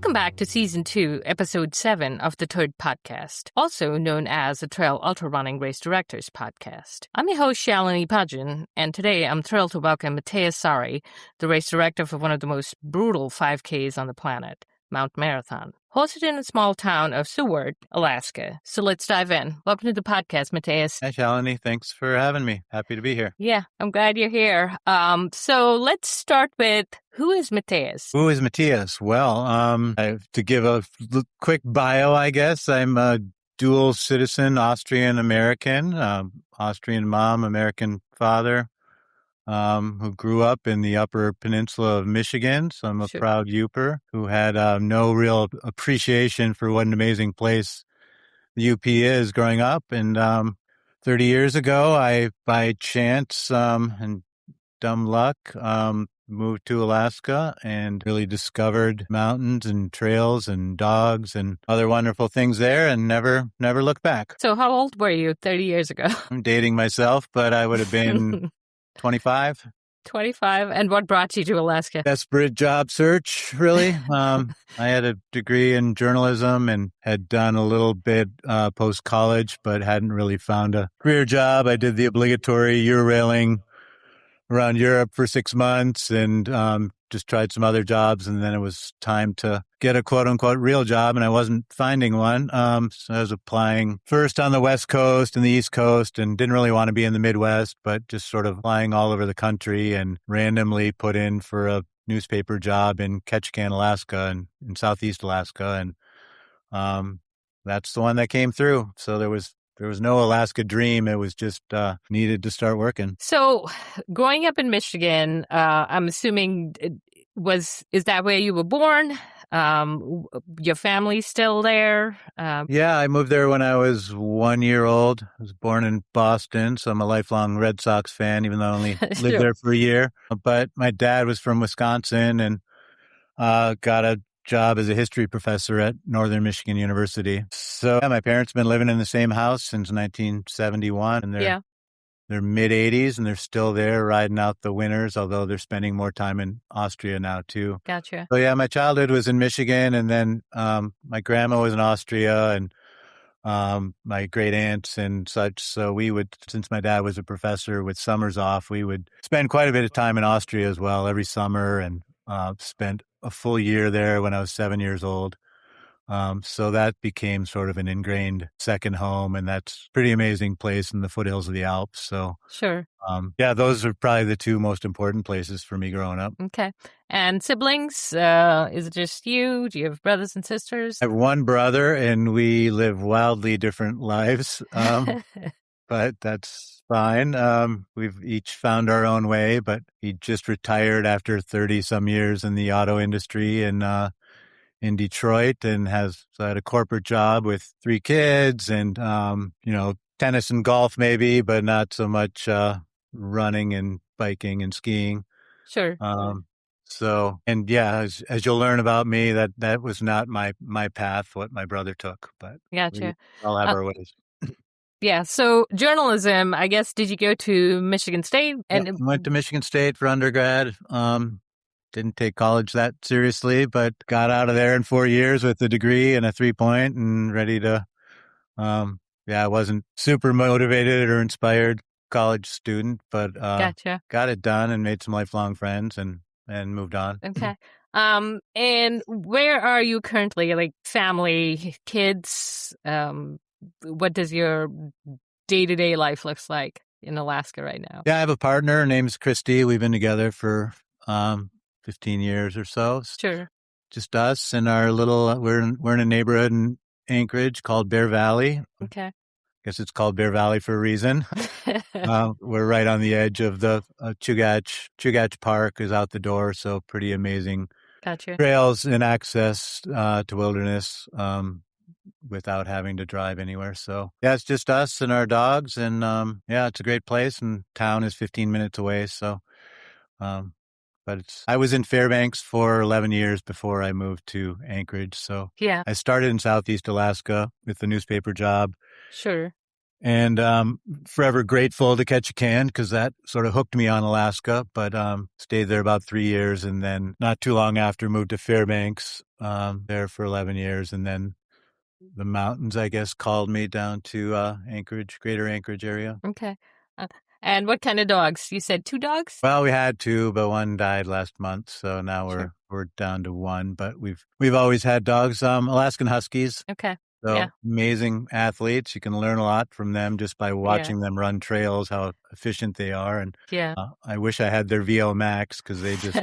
Welcome back to Season 2, Episode 7 of the TURD Podcast, also known as the Trail Ultrarunning Race Directors Podcast. I'm your host, Shalini Bhajjan, and today I'm thrilled to welcome Matias Saari, the race director for one of the most brutal 5Ks on the planet, Mount Marathon, hosted in a small town of Seward, Alaska. So let's dive in. Welcome to the podcast, Matias. Hi, Shalini. Thanks for having me. Happy to be here. Yeah, I'm glad you're here. So let's start with, who is Matias? Who is Matias? Well, to give a quick bio, I guess, I'm a dual citizen, Austrian-American, Austrian mom, American father, who grew up in the Upper Peninsula of Michigan. So I'm a proud Youper who had no real appreciation for what an amazing place the UP is growing up. And 30 years ago, I, by chance and dumb luck, moved to Alaska and really discovered mountains and trails and dogs and other wonderful things there and never looked back. So how old were you 30 years ago? I'm dating myself, but I would have been 25. 25. And what brought you to Alaska? Desperate job search, really. I had a degree in journalism and had done a little bit post-college, but hadn't really found a career job. I did the obligatory Eurorailing around Europe for 6 months and just tried some other jobs. And then it was time to get a quote-unquote real job, and I wasn't finding one. So I was applying first on the West Coast and the East Coast and didn't really want to be in the Midwest, but just sort of flying all over the country and randomly put in for a newspaper job in Ketchikan, Alaska, and in Southeast Alaska. And that's the one that came through. So there was no Alaska dream. It was just needed to start working. So growing up in Michigan, I'm assuming is that where you were born? Your family's still there? Yeah, I moved there when I was 1 year old. I was born in Boston, so I'm a lifelong Red Sox fan, even though I only lived there for a year. But my dad was from Wisconsin and got a job as a history professor at Northern Michigan University. So my parents have been living in the same house since 1971, and they're mid-80s, and they're still there riding out the winters, although they're spending more time in Austria now, too. Gotcha. So, yeah, my childhood was in Michigan, and then my grandma was in Austria, and my great aunts and such. So we would, since my dad was a professor with summers off, we would spend quite a bit of time in Austria as well every summer, and spent a full year there when I was 7 years old. So that became sort of an ingrained second home, and that's a pretty amazing place in the foothills of the Alps. So those are probably the two most important places for me growing up. Okay. And siblings, is it just you? Do you have brothers and sisters? I have one brother, and we live wildly different lives. But that's fine. We've each found our own way, but he just retired after 30-some years in the auto industry in Detroit, and had a corporate job with 3 kids and, tennis and golf maybe, but not so much running and biking and skiing. Sure. As you'll learn about me, that was not my path, what my brother took, but Gotcha. we all have our ways. Yeah. So journalism, I guess, did you go to Michigan State? And went to Michigan State for undergrad. Didn't take college that seriously, but got out of there in 4 years with a degree and a 3-point and ready to, I wasn't super motivated or inspired college student, but got it done and made some lifelong friends and moved on. Okay. And where are you currently? Like family, kids? What does your day-to-day life looks like in Alaska right now? Yeah, I have a partner. Her name's Christy. We've been together for 15 years or so. Sure. Just us and our little, we're in a neighborhood in Anchorage called Bear Valley. Okay. I guess it's called Bear Valley for a reason. We're right on the edge of the Chugach Park is out the door, so pretty amazing trails and access to wilderness without having to drive anywhere. So, yeah, it's just us and our dogs, and it's a great place, and town is 15 minutes away, so... I was in Fairbanks for 11 years before I moved to Anchorage. So I started in Southeast Alaska with the newspaper job. Sure. And forever grateful to catch a can because that sort of hooked me on Alaska, but stayed there about 3 years. And then not too long after moved to Fairbanks, there for 11 years. And then the mountains, I guess, called me down to Anchorage, greater Anchorage area. Okay. And what kind of dogs? You said 2 dogs? Well, we had 2, but one died last month. So now we're down to 1, but we've always had dogs, Alaskan Huskies. Okay. So amazing athletes. You can learn a lot from them just by watching them run trails, how efficient they are. And I wish I had their VO max because they just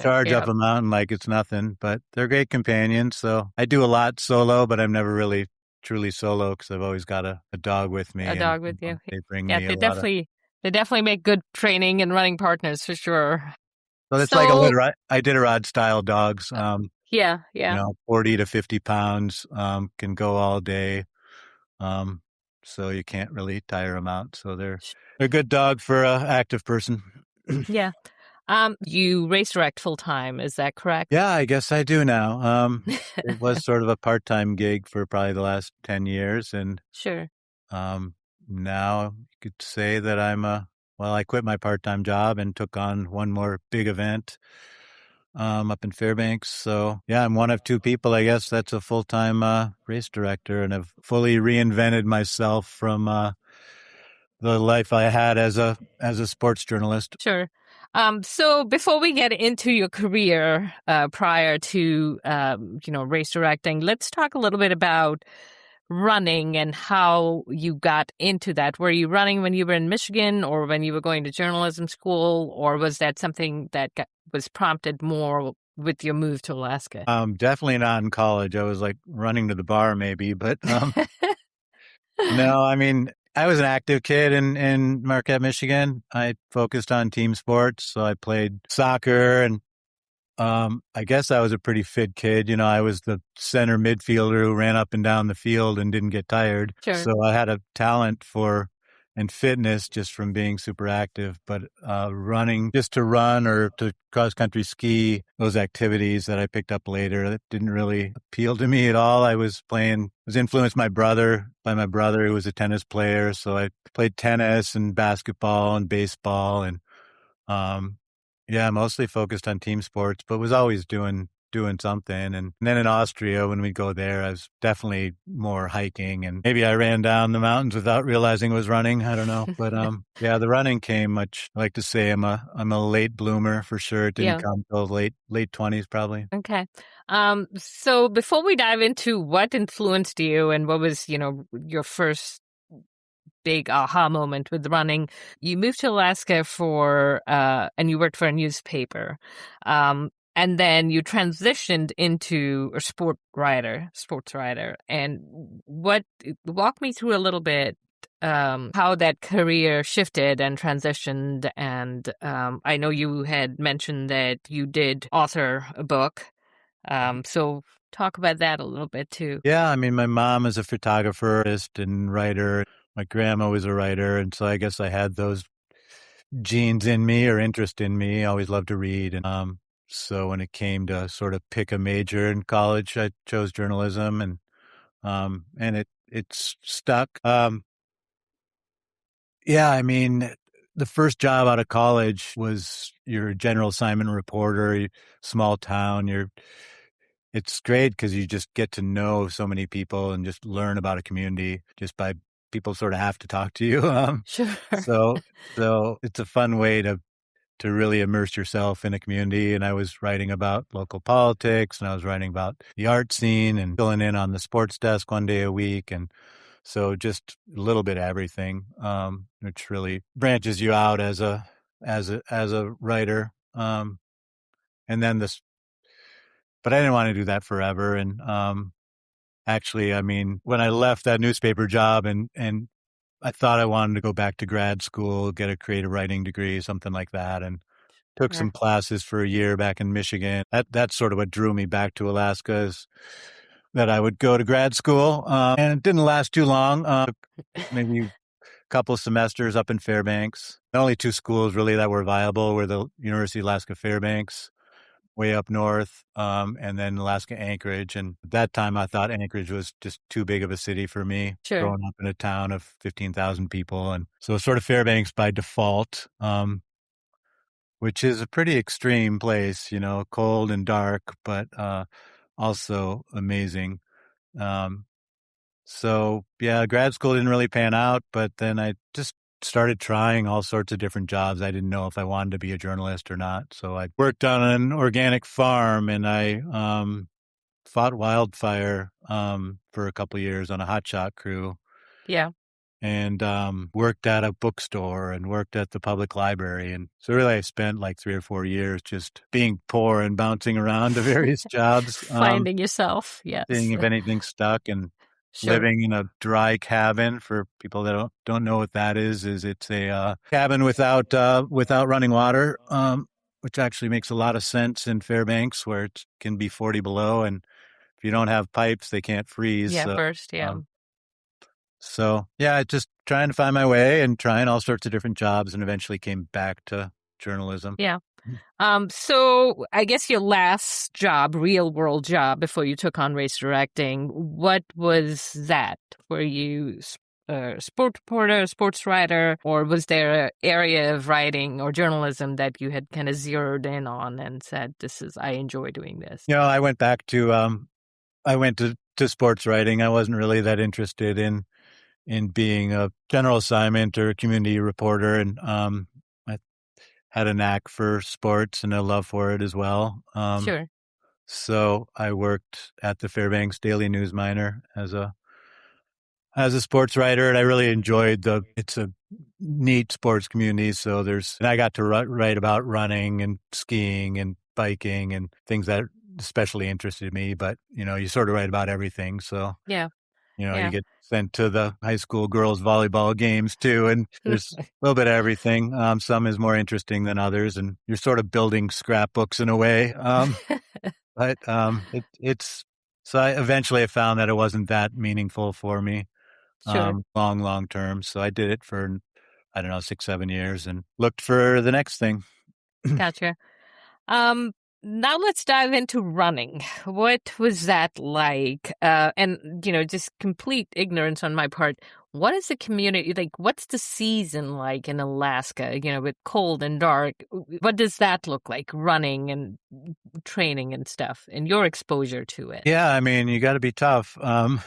charge up a mountain like it's nothing, but they're great companions. So I do a lot solo, but I'm never really truly solo because I've always got a dog with me. A dog with you. They bring me they definitely make good training and running partners for sure. So it's like a Iditarod style dogs. 40 to 50 pounds, can go all day. So you can't really tire them out. So they're a good dog for an active person. Yeah. You race direct full time, is that correct? Yeah, I guess I do now. It was sort of a part-time gig for probably the last 10 years. And now you could say that I quit my part-time job and took on one more big event up in Fairbanks. So yeah, I'm one of 2 people, I guess, that's a full-time race director, and I've fully reinvented myself from the life I had as a sports journalist. Sure. So before we get into your career prior to race directing, let's talk a little bit about running and how you got into that. Were you running when you were in Michigan or when you were going to journalism school, or was that something that was prompted more with your move to Alaska? Definitely not in college. I was like running to the bar maybe, but no, I mean, I was an active kid in Marquette, Michigan. I focused on team sports. So I played soccer, and I guess I was a pretty fit kid. I was the center midfielder who ran up and down the field and didn't get tired. Sure. So I had a talent and fitness just from being super active, but running just to run or to cross country ski, those activities that I picked up later, that didn't really appeal to me at all. I was influenced by my brother who was a tennis player. So I played tennis and basketball and baseball and mostly focused on team sports, but was always doing something. And then in Austria, when we'd go there, I was definitely more hiking, and maybe I ran down the mountains without realizing it was running. I don't know. But the running came much. I like to say I'm a late bloomer for sure. It didn't come till late 20s probably. Okay. So before we dive into what influenced you and what was, your first big aha moment with running, you moved to Alaska and you worked for a newspaper. And then you transitioned into a sports writer. And walk me through a little bit how that career shifted and transitioned. And I know you had mentioned that you did author a book. So talk about that a little bit too. Yeah, I mean, my mom is a photographer, artist, and writer. My grandma was a writer, and so I guess I had those genes in me or interest in me. I always loved to read, and so when it came to sort of pick a major in college, I chose journalism, and it's stuck. I mean, the first job out of college was your general assignment reporter, small town. It's great because you just get to know so many people and just learn about a community just by people sort of have to talk to you. Sure. So it's a fun way to really immerse yourself in a community. And I was writing about local politics, and I was writing about the art scene and filling in on the sports desk one day a week. And so just a little bit of everything, which really branches you out as a writer. And then but I didn't want to do that forever. And actually, I mean, when I left that newspaper job and I thought I wanted to go back to grad school, get a creative writing degree, something like that, and took some classes for a year back in Michigan. That's sort of what drew me back to Alaska, is that I would go to grad school. And it didn't last too long, maybe a couple of semesters up in Fairbanks. The only 2 schools really that were viable were the University of Alaska Fairbanks way up north, and then Alaska Anchorage. And at that time, I thought Anchorage was just too big of a city for me, Sure. growing up in a town of 15,000 people. And so sort of Fairbanks by default, which is a pretty extreme place, cold and dark, but also amazing. So yeah, grad school didn't really pan out, but then I just started trying all sorts of different jobs. I didn't know if I wanted to be a journalist or not. So I worked on an organic farm, and I fought wildfire for a couple of years on a hotshot crew. Yeah. And worked at a bookstore and worked at the public library. And so really I spent like 3 or 4 years just being poor and bouncing around to various jobs. Finding yourself, yes. Seeing if anything stuck, and Sure. living in a dry cabin. For people that don't know what that is it's a cabin without running water, which actually makes a lot of sense in Fairbanks, where it can be 40 below, and if you don't have pipes, they can't freeze. Yeah, first, yeah. So yeah, just trying to find my way and trying all sorts of different jobs, and eventually came back to journalism. Yeah. So I guess your last job, real world job, before you took on race directing, what was that? Were you a sport reporter, sports writer, or was there an area of writing or journalism that you had kind of zeroed in on and said, I enjoy doing this? I went back to, to sports writing. I wasn't really that interested in being a general assignment or a community reporter. And I had a knack for sports and a love for it as well. Sure. So I worked at the Fairbanks Daily News Miner as a sports writer, and I really enjoyed it's a neat sports community. So and I got to write about running and skiing and biking and things that especially interested me. But, you sort of write about everything. So yeah. You get sent to the high school girls volleyball games too, and there's a little bit of everything. Some is more interesting than others, and you're sort of building scrapbooks in a way. But it's so I eventually found that it wasn't that meaningful for me, Sure. long term. So I did it for 6-7 years and looked for the next thing. Gotcha. Now let's dive into running. What was that like? And, just complete ignorance on my part. What is the community like? What's the season like in Alaska, with cold and dark? What does that look like, running and training and stuff, and your exposure to it? Yeah, you got to be tough. There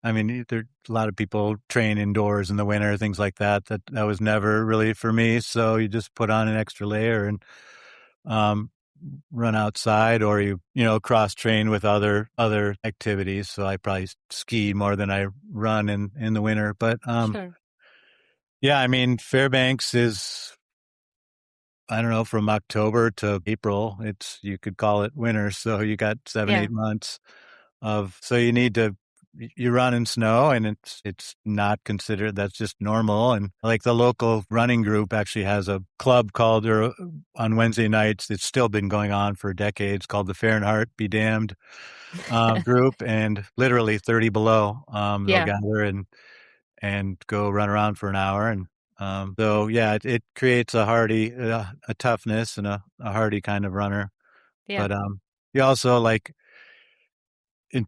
a lot of people train indoors in the winter, things like that. That was never really for me. So you just put on an extra layer and run outside, or you cross train with other activities. So I probably ski more than I run in the winter. But Sure. Yeah, Fairbanks is, I don't know, from October to April. You could call it winter. So you got 7-8 months so you need to. You run in snow, and it's not considered, that's just normal. And like the local running group actually has a club called, or on Wednesday nights, it's still been going on for decades, called the Fahrenheit Be Damned group, and literally 30 below, they'll gather and go run around for an hour. And so yeah, it creates a toughness and a hardy kind of runner. Yeah. But you also, like,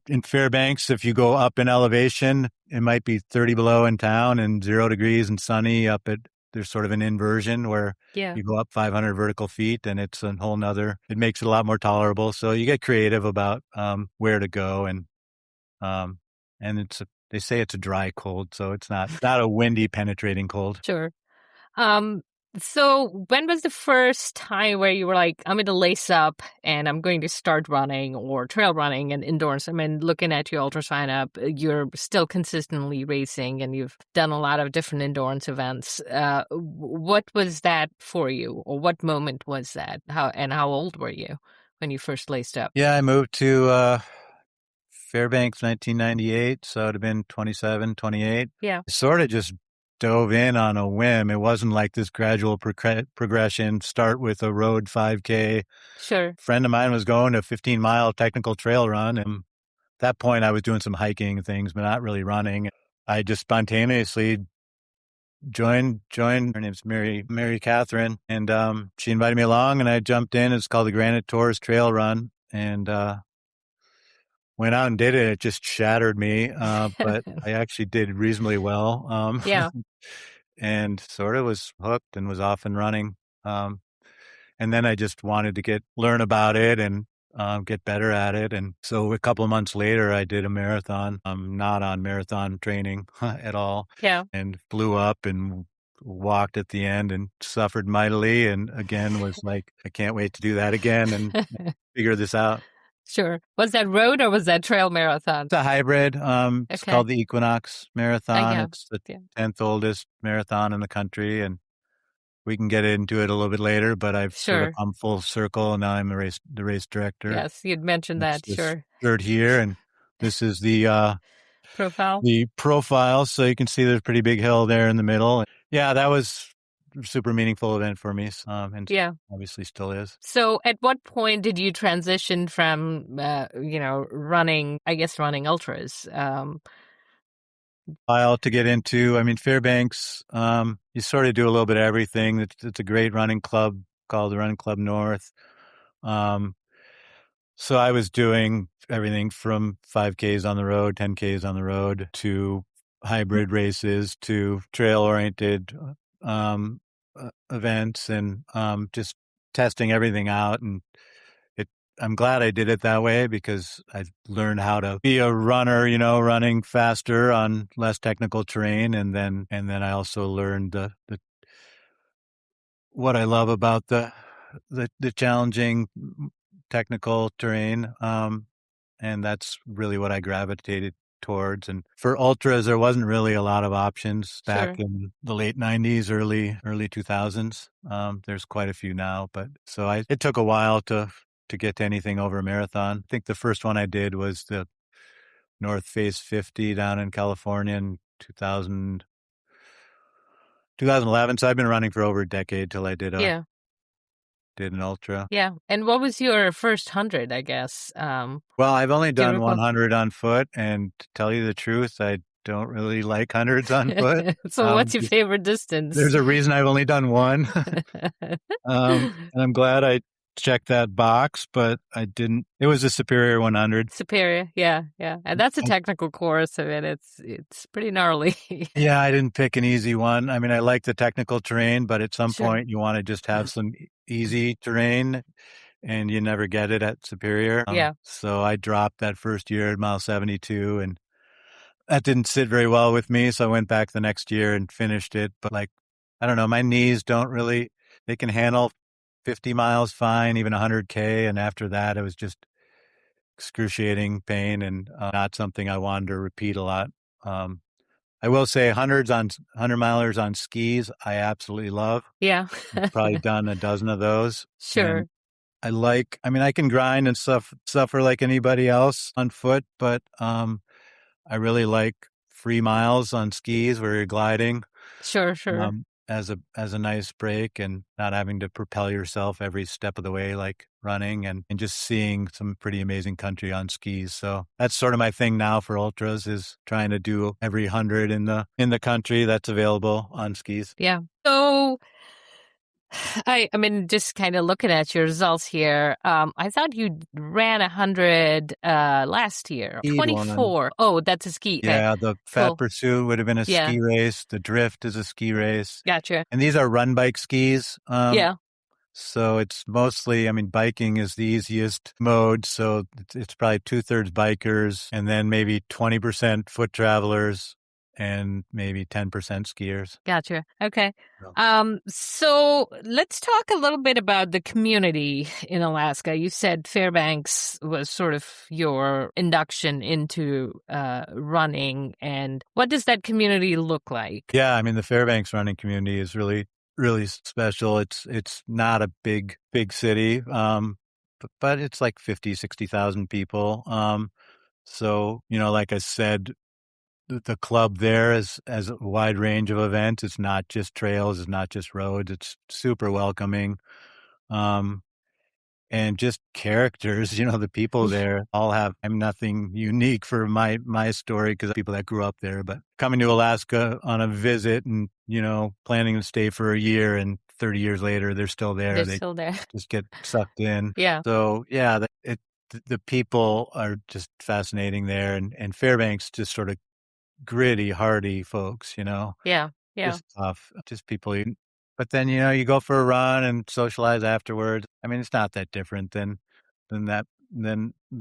in Fairbanks, if you go up in elevation, it might be 30 below in town and 0 degrees and sunny there's sort of an inversion where you go up 500 vertical feet, and it's a whole nother, it makes it a lot more tolerable. So you get creative about where to go. And they say it's a dry cold, so it's not a windy, penetrating cold. Sure. So when was the first time where you were like, I'm going to lace up and I'm going to start running, or trail running and indoors? Looking at your ultra sign up, you're still consistently racing, and you've done a lot of different endurance events. What was that for you, or what moment was that? How old were you when you first laced up? Yeah, I moved to Fairbanks 1998, so it'd have been 27, 28. Yeah. Sort of just dove in on a whim. It wasn't like this gradual progression, start with a road 5K. Sure. A friend of mine was going a 15-mile technical trail run, and at that point I was doing some hiking and things, but not really running. I just spontaneously joined. Her name's Mary Catherine, and she invited me along, and I jumped in. It's called the Granite Tours Trail Run, and went out and did it. It just shattered me, but I actually did reasonably well. Yeah. And sort of was hooked and was off and running. And then I just wanted to learn about it and get better at it. And so a couple of months later, I did a marathon. I'm not on marathon training at all. Yeah. And flew up and walked at the end and suffered mightily. And again, was like, I can't wait to do that again and figure this out. Sure. Was that road or was that trail marathon? It's a hybrid. It's called the Equinox Marathon. It's the 10th oldest marathon in the country, and we can get into it a little bit later, but I've sort of come full circle, and now I'm the race director. Yes, you'd mentioned that, sure. Third here, and this is the profile. The profile, so you can see there's a pretty big hill there in the middle. Yeah, that was a super meaningful event for me, and obviously still is. So at what point did you transition from, running ultras? To get into, Fairbanks, you sort of do a little bit of everything. It's a great running club called the Running Club North. So I was doing everything from 5Ks on the road, 10Ks on the road, to hybrid races, to trail-oriented events, and just testing everything out. And I'm glad I did it that way because I learned how to be a runner, running faster on less technical terrain. And then I also learned what I love about the challenging technical terrain. And that's really what I gravitated towards. And for ultras, there wasn't really a lot of options back in the late 90s, early 2000s. There's quite a few now, but so it took a while to get to anything over a marathon. I think the first one I did was the North Face 50 down in California in 2011. So I've been running for over a decade till I did an ultra. Yeah. And what was your first 100, I guess? Well, I've only done 100 on foot, and to tell you the truth, I don't really like hundreds on foot. So what's your favorite distance? There's a reason I've only done one. And I'm glad I checked that box, but I didn't. It was a Superior 100. Superior, yeah. And that's a technical course. I mean, it's pretty gnarly. Yeah, I didn't pick an easy one. I mean, I like the technical terrain, but at some point you want to just have some easy terrain, and you never get it at Superior. So I dropped that first year at mile 72, and that didn't sit very well with me. So I went back the next year and finished it. But I don't know, my knees they can handle 50 miles fine, even 100K. And after that, it was just excruciating pain and not something I wanted to repeat a lot. I will say 100 milers on skis, I absolutely love. Yeah. I've probably done a dozen of those. Sure. And I can grind and suffer like anybody else on foot, but I really like free miles on skis where you're gliding. Sure. As a nice break, and not having to propel yourself every step of the way like running, and just seeing some pretty amazing country on skis. So that's sort of my thing now for ultras, is trying to do every 100 in the country that's available on skis. Yeah. So I mean, just kind of looking at your results here, I thought you ran 100 last year. 24. Oh, that's a ski. Yeah, the Fat Pursuit would have been a ski race. The Drift is a ski race. Gotcha. And these are run bike skis. Yeah. So it's mostly, biking is the easiest mode. So it's probably 2/3 bikers, and then maybe 20% foot travelers, and maybe 10% skiers. Gotcha. Okay. So let's talk a little bit about the community in Alaska. You said Fairbanks was sort of your induction into running. And what does that community look like? Yeah, the Fairbanks running community is really, really special. It's not a big city, but it's like 50, 60,000 people. So, like I said, the club there has a wide range of events. It's not just trails. It's not just roads. It's super welcoming. And and just characters. The people there all have, I'm nothing unique for my story because people that grew up there, but coming to Alaska on a visit and, planning to stay for a year, and 30 years later, they're still there. They're They still there. just get sucked in. Yeah. So yeah, the people are just fascinating there, and Fairbanks just sort of gritty, hardy folks, Yeah. Yeah. just tough, just people. But then, you go for a run and socialize afterwards. I mean, it's not that different than a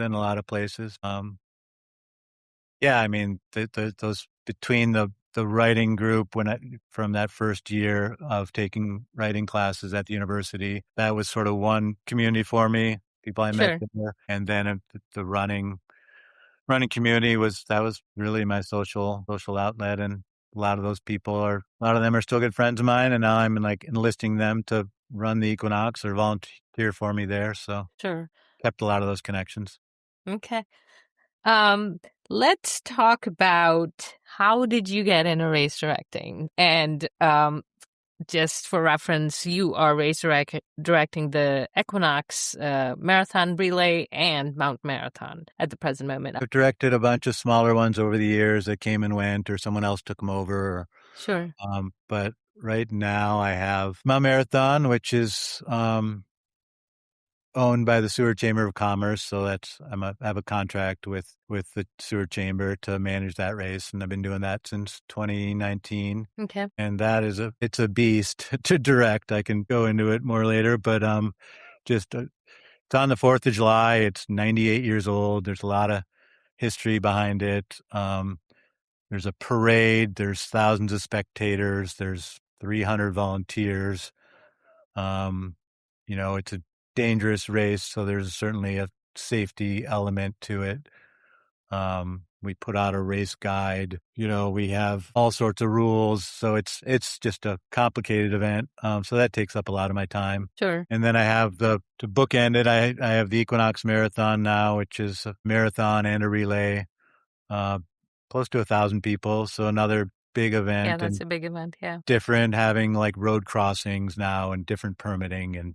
lot of places. Yeah, I mean, those between the writing group from that first year of taking writing classes at the university, that was sort of one community for me. People I met Sure. there, and then the running community was really my social outlet, and a lot of them are still good friends of mine, and now I'm like enlisting them to run the Equinox or volunteer for me there. So Sure. kept a lot of those connections. Okay. Let's talk about how did you get into race directing? And just for reference, you are race directing the Equinox Marathon Relay and Mount Marathon at the present moment. I've directed a bunch of smaller ones over the years that came and went, or someone else took them over. Sure. But right now I have Mount Marathon, which is owned by the Seward Chamber of Commerce. So I have a contract with the Seward Chamber to manage that race, and I've been doing that since 2019. Okay. And that it's a beast to direct. I can go into it more later, but it's on the 4th of July. It's 98 years old. There's a lot of history behind it. There's a parade. There's thousands of spectators. There's 300 volunteers. It's a dangerous race, so there's certainly a safety element to it. We put out a race guide. We have all sorts of rules, so it's just a complicated event. So that takes up a lot of my time. Sure. And then I have to bookend it. I have the Equinox Marathon now, which is a marathon and a relay, close to 1,000 people. So another big event. Yeah, that's a big event. Yeah. Different, having like road crossings now and different permitting, and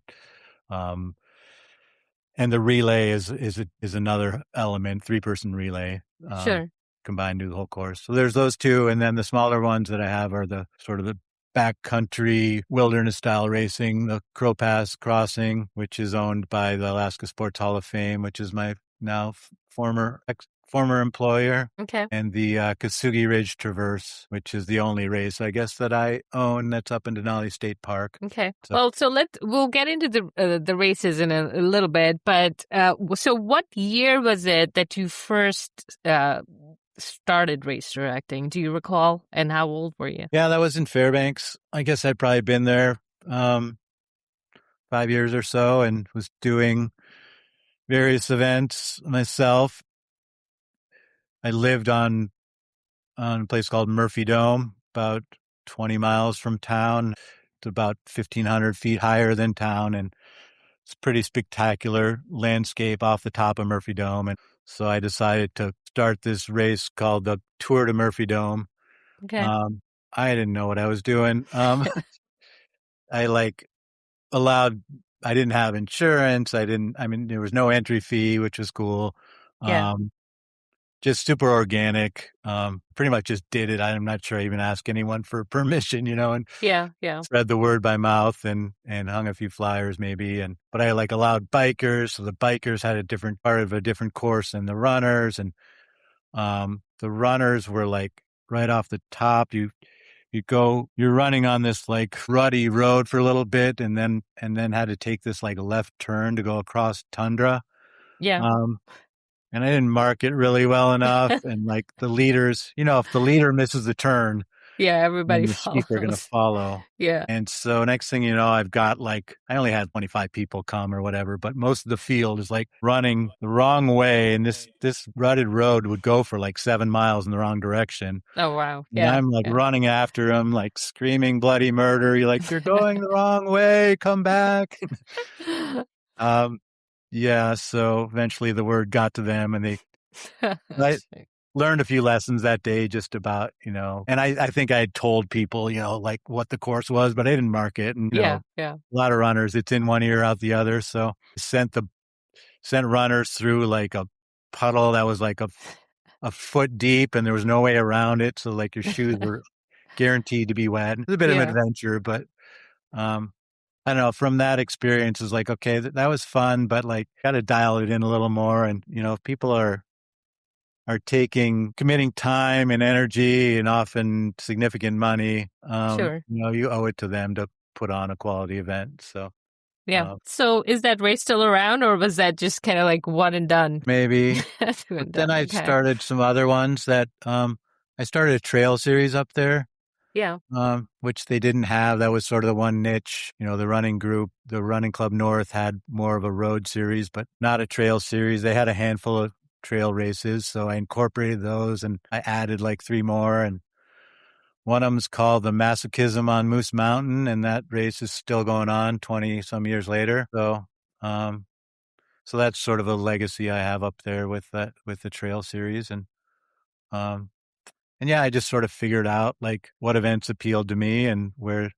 the relay is another element, 3-person relay. Sure. Combined to the whole course. So there's those two, and then the smaller ones that I have are the sort of the backcountry wilderness style racing, the Crow Pass Crossing, which is owned by the Alaska Sports Hall of Fame, which is my now former employer. Okay. And the Kasugi Ridge Traverse, which is the only race, I guess, that I own that's up in Denali State Park. Okay. So we'll get into the races in a little bit, but so what year was it that you first started race directing? Do you recall? And how old were you? Yeah, that was in Fairbanks. I guess I'd probably been there 5 years or so, and was doing various events myself. I lived on a place called Murphy Dome, about 20 miles from town. It's about 1,500 feet higher than town, and it's a pretty spectacular landscape off the top of Murphy Dome. And so I decided to start this race called the TURD Murphy Dome. Okay. I didn't know what I was doing. I didn't have insurance. There was no entry fee, which was cool. Yeah. Just super organic. Pretty much just did it. I'm not sure I even asked anyone for permission, and yeah. spread the word by mouth and hung a few flyers maybe. But I allowed bikers. So the bikers had a different part of a different course than the runners. And the runners were like right off the top. You're running on this like rutty road for a little bit, and then had to take this like left turn to go across tundra. Yeah. And I didn't mark it really well enough. And like the leaders, if the leader misses the turn, yeah, everybody the sheep are going to follow. Yeah. And so next thing you know, I've got I only had 25 people come or whatever, but most of the field is like running the wrong way. And this rutted road would go for like 7 miles in the wrong direction. Oh, wow. And I'm like running after them, like screaming bloody murder. You're like, you're going the wrong way. Come back. Yeah, so eventually the word got to them, and they learned a few lessons that day just about, and I think I had told people, like what the course was, but I didn't mark it. And, Yeah. a lot of runners, it's in one ear, out the other. So I sent runners through like a puddle that was like a foot deep and there was no way around it. So like your shoes were guaranteed to be wet. It's a bit of an adventure, but, I don't know, from that experience is like, okay, that was fun, but like got to dial it in a little more. And, if people are committing time and energy and often significant money, Sure. you owe it to them to put on a quality event. So, Yeah. So is that race still around, or was that just kind of like one and done? maybe. But Then I started some other ones that, I started a trail series up there. Yeah. Which they didn't have. That was sort of the one niche. The running group, the Running Club North had more of a road series, but not a trail series. They had a handful of trail races, so I incorporated those and I added like 3 more. And one of them's called the Masochism on Moose Mountain, and that race is still going on 20 some years later. So, so that's sort of a legacy I have up there with the trail series. And yeah, I just sort of figured out like what events appealed to me and where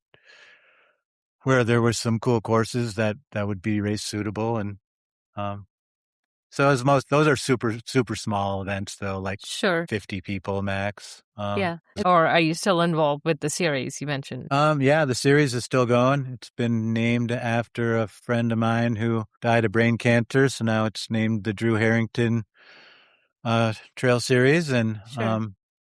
there were some cool courses that would be race suitable. And so those are super, super small events though, like 50 people max. Yeah. Or are you still involved with the series you mentioned? Yeah, the series is still going. It's been named after a friend of mine who died of brain cancer. So now it's named the Drew Harrington Trail Series. And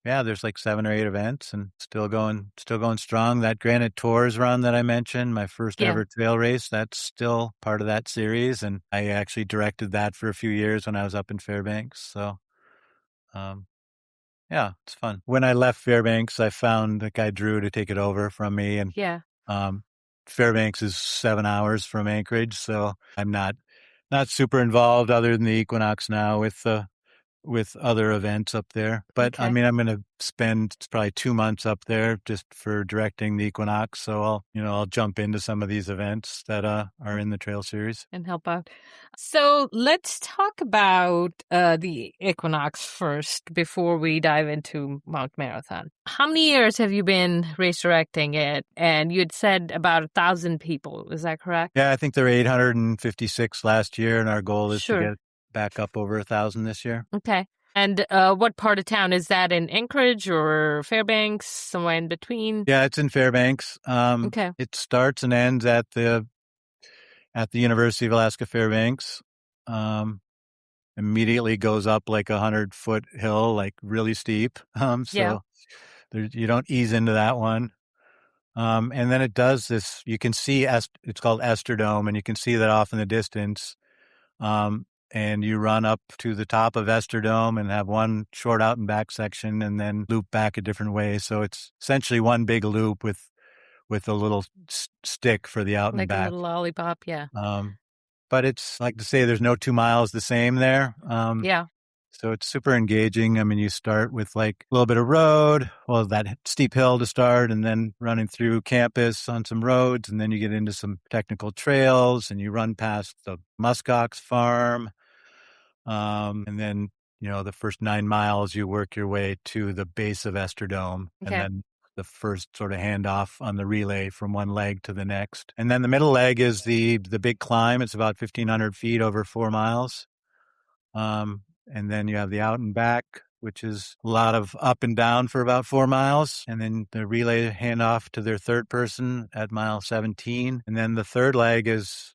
yeah, there's like 7 or 8 events and still going strong. That Granite Tours run that I mentioned, my first ever trail race, that's still part of that series. And I actually directed that for a few years when I was up in Fairbanks. So, yeah, it's fun. When I left Fairbanks, I found the guy Drew to take it over from me. And Fairbanks is 7 hours from Anchorage. So I'm not super involved other than the Equinox now with other events up there. But I mean, I'm going to spend probably 2 months up there just for directing the Equinox. So I'll jump into some of these events that are in the trail series and help out. So let's talk about the Equinox first before we dive into Mount Marathon. How many years have you been race directing it? And you had said about 1,000 people. Is that correct? Yeah, I think there were 856 last year, and our goal is to get back up over 1,000 this year. Okay. And what part of town is that, in Anchorage or Fairbanks, somewhere in between? Yeah, it's in Fairbanks. Okay. It starts and ends at the University of Alaska Fairbanks. Immediately goes up like 100-foot hill, like really steep. So you don't ease into that one. And then it does this. You can see it's called Esterdome, and you can see that off in the distance. And you run up to the top of Esterdome and have one short out and back section and then loop back a different way. So it's essentially one big loop with a little stick for the out and back. Like a little lollipop, yeah. But it's like to say there's no 2 miles the same there. So it's super engaging. I mean, you start with like a little bit of road, that steep hill to start, and then running through campus on some roads, and then you get into some technical trails, and you run past the muskox farm. And then, the first 9 miles, you work your way to the base of Esterdome, and then the first sort of handoff on the relay from one leg to the next. And then the middle leg is the big climb. It's about 1,500 feet over 4 miles. And then you have the out and back, which is a lot of up and down for about 4 miles. And then the relay handoff to their third person at mile 17. And then the third leg is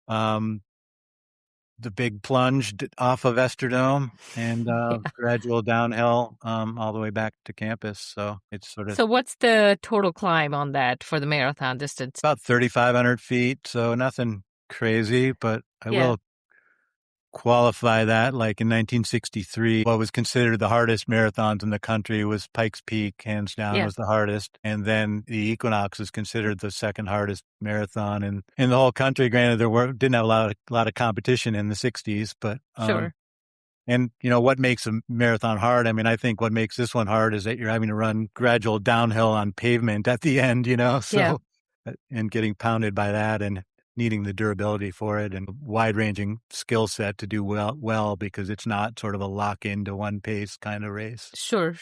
the big plunge off of Esterdome and gradual downhill all the way back to campus. So it's sort of... So what's the total climb on that for the marathon distance? About 3,500 feet. So nothing crazy, but I will qualify that. Like in 1963, what was considered the hardest marathons in the country was Pikes Peak, hands down, was the hardest. And then the Equinox is considered the second hardest marathon in the whole country. Granted, didn't have a lot of competition in the 60s, but and what makes a marathon hard? I mean, I think what makes this one hard is that you're having to run gradual downhill on pavement at the end, so and getting pounded by that. And needing the durability for it and wide-ranging skill set to do well because it's not sort of a lock into one pace kind of race. Sure.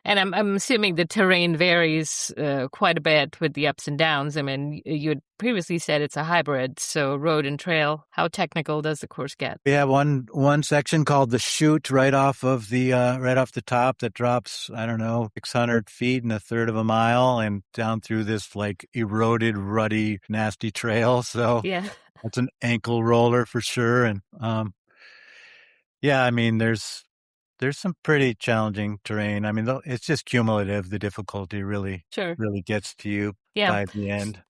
And I'm assuming the terrain varies quite a bit with the ups and downs. I mean, you had previously said it's a hybrid, so road and trail. How technical does the course get? We have one section called the chute right off the top that drops, I don't know, 600 feet in a third of a mile and down through this like eroded, ruddy, nasty trail. So Yeah. that's an ankle roller for sure. And I mean, there's some pretty challenging terrain. I mean, it's just cumulative. The difficulty really gets to you by the end.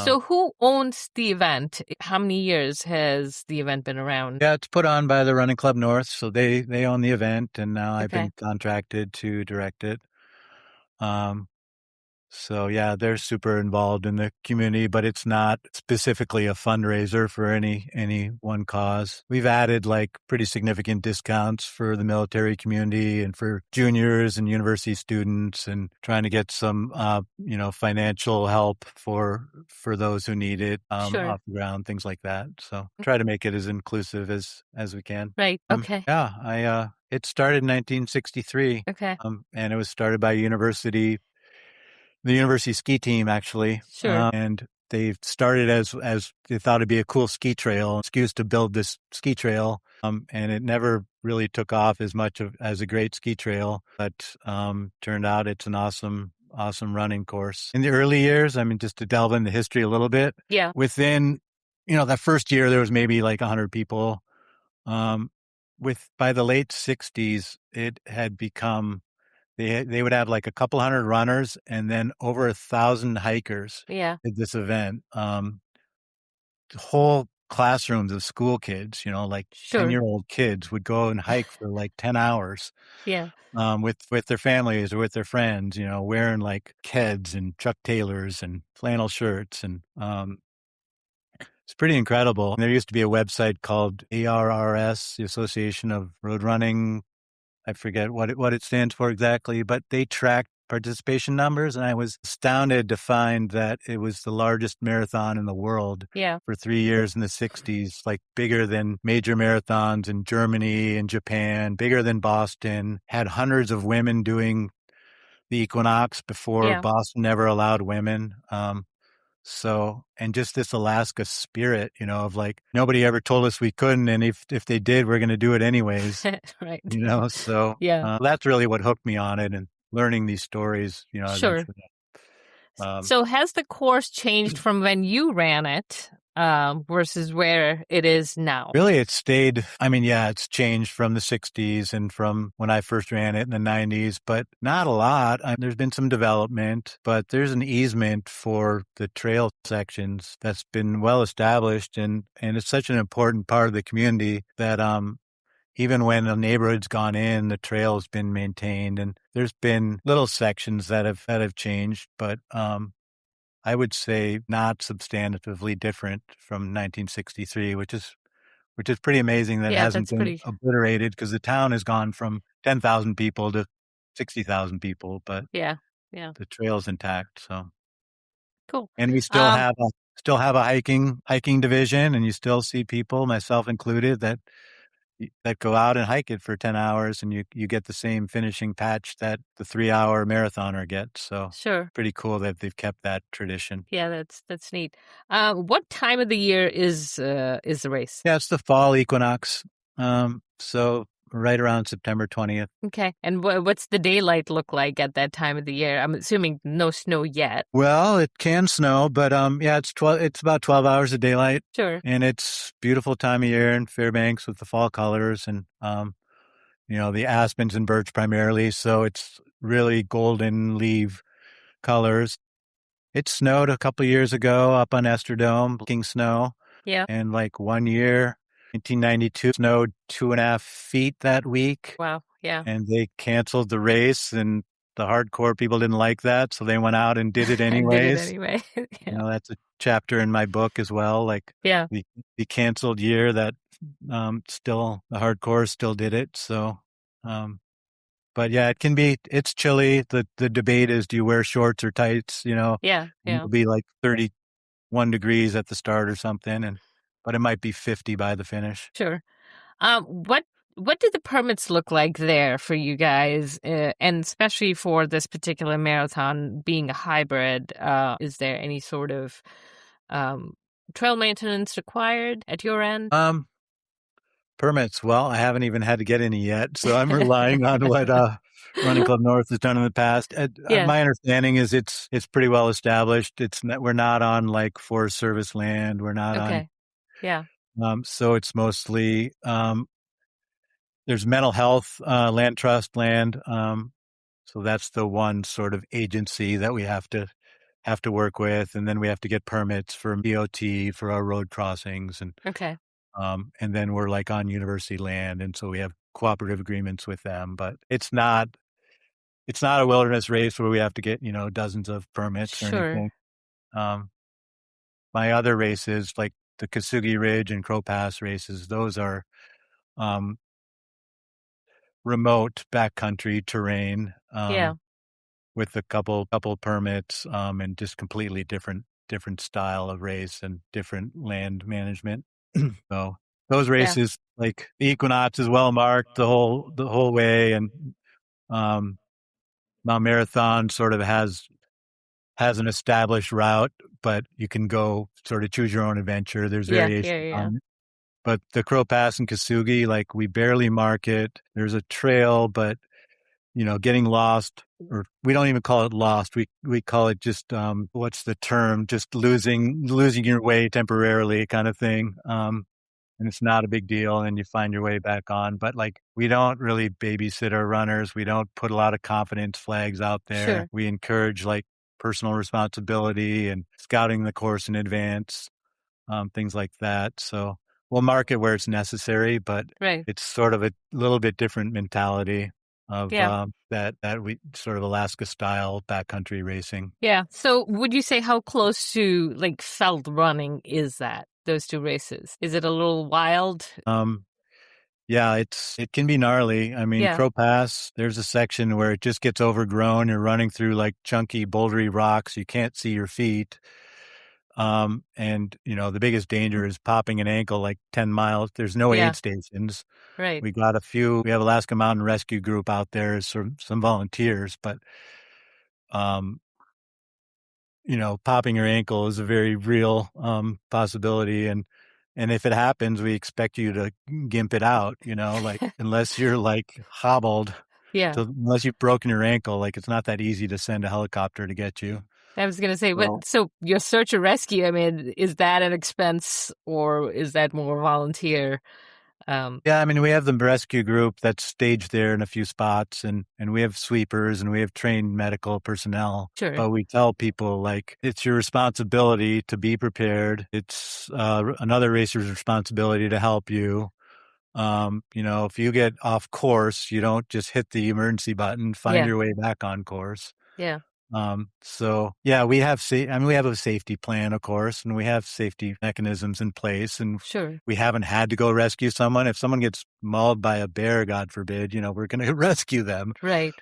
So who owns the event? How many years has the event been around? Yeah, it's put on by the Running Club North, so they own the event, and now I've been contracted to direct it. So yeah, they're super involved in the community, but it's not specifically a fundraiser for any one cause. We've added like pretty significant discounts for the military community and for juniors and university students, and trying to get some financial help for those who need it off the ground, things like that. So try to make it as inclusive as we can. Right. Okay. It started in 1963. Okay. And it was started by the university ski team, actually. Sure. And they started as they thought it'd be a cool ski trail, excuse to build this ski trail. And it never really took off as much as a great ski trail, but turned out it's an awesome running course. In the early years, I mean, just to delve into history a little bit. Yeah. Within, that first year, there was maybe like 100 people. By the late 60s, it had become, they would have like a couple hundred runners and then over 1,000 hikers at this event. Whole classrooms of school kids, 10-year-old kids would go and hike for like 10 hours. Yeah. With their families or with their friends, wearing like Keds and Chuck Taylors and flannel shirts. And it's pretty incredible. There used to be a website called ARRS, the Association of Road Running. I forget what it stands for exactly, but they tracked participation numbers, and I was astounded to find that it was the largest marathon in the world for 3 years in the 60s, like bigger than major marathons in Germany and Japan, bigger than Boston, had hundreds of women doing the Equinox before Boston never allowed women. So, and just this Alaska spirit, of like, nobody ever told us we couldn't. And if they did, we're going to do it anyways. Right. So that's really what hooked me on it, and learning these stories, Sure. So has the course changed from when you ran it versus where it is now? Really, it stayed. I mean, it's changed from the 60s and from when I first ran it in the 90s, but not a lot. There's been some development, but there's an easement for the trail sections that's been well established, and it's such an important part of the community that even when a neighborhood's gone in, the trail has been maintained, and there's been little sections that have changed, but I would say not substantively different from 1963, which is pretty amazing that it hasn't been obliterated, because the town has gone from 10,000 people to 60,000 people, but the trail's intact. So cool. And we still have a hiking division, and you still see people, myself included, that go out and hike it for 10 hours, and you get the same finishing patch that the 3-hour marathoner gets. So pretty cool that they've kept that tradition. Yeah, that's neat. What time of the year is the race? Yeah, it's the fall equinox. So right around September 20th. Okay. And what's the daylight look like at that time of the year? I'm assuming no snow yet. Well, it can snow, but it's about 12 hours of daylight. Sure. And it's beautiful time of year in Fairbanks with the fall colors and the aspens and birch primarily, so it's really golden leaf colors. It snowed a couple years ago up on Estradome, King Snow. Yeah. And like 1 year, 1992, snowed 2.5 feet that week. Wow. Yeah. And they canceled the race, and the hardcore people didn't like that, so they went out and did it anyways. Anyway. That's a chapter in my book as well. Like the canceled year that still the hardcore still did it. So, but it's chilly. The debate is, do you wear shorts or tights? It'll be like 30 1 degrees at the start or something, but it might be 50 by the finish. Sure. What do the permits look like there for you guys, and especially for this particular marathon being a hybrid? Is there any sort of trail maintenance required at your end? Permits. Well, I haven't even had to get any yet, so I'm relying on what Running Club North has done in the past. Yeah. My understanding is it's pretty well established. We're not on like Forest Service land. We're not Okay. Yeah. on. So it's mostly there's mental health land trust land. So that's the one sort of agency that we have to work with, and then we have to get permits for DOT for our road crossings Okay. and then we're like on university land, and so we have cooperative agreements with them. But it's not a wilderness race where we have to get dozens of permits or Sure. anything. My other races, like the Kasugi Ridge and Crow Pass races, those are remote backcountry terrain Yeah. with a couple permits and just completely different style of race and different land management. So those races, like the Equinox, is well marked the whole way, and Mount Marathon sort of has an established route, but you can go sort of choose your own adventure. There's variation on it. But the Crow Pass and Kasugi, like we barely mark it. There's a trail, but getting lost, or we don't even call it lost. We call it just what's the term? Just losing your way temporarily, kind of thing. And it's not a big deal, and you find your way back on. But like, we don't really babysit our runners. We don't put a lot of confidence flags out there. Sure. We encourage like personal responsibility and scouting the course in advance, things like that. So we'll mark it where it's necessary, but it's sort of a little bit different mentality of that we sort of Alaska style backcountry racing. Yeah. So would you say how close to like felt running is that, those two races? Is it a little wild? Yeah, it can be gnarly. I mean, Crow Pass, there's a section where it just gets overgrown. You're running through like chunky, bouldery rocks. You can't see your feet. And the biggest danger is popping an ankle like 10 miles. There's no aid stations. Right. We got we have Alaska Mountain Rescue Group out there as some volunteers, but, popping your ankle is a very real, possibility. And if it happens, we expect you to gimp it out, like unless you're like hobbled, unless you've broken your ankle, like it's not that easy to send a helicopter to get you. I was going to say, so your search and rescue, I mean, is that an expense or is that more volunteer? Yeah, I mean, we have the rescue group that's staged there in a few spots, and we have sweepers and we have trained medical personnel. Sure. But we tell people, like, it's your responsibility to be prepared. It's another racer's responsibility to help you. If you get off course, you don't just hit the emergency button, find your way back on course. Yeah. So yeah, we have we have a safety plan, of course, and we have safety mechanisms in place, and we haven't had to go rescue someone. If someone gets mauled by a bear, God forbid, we're going to rescue them. Right.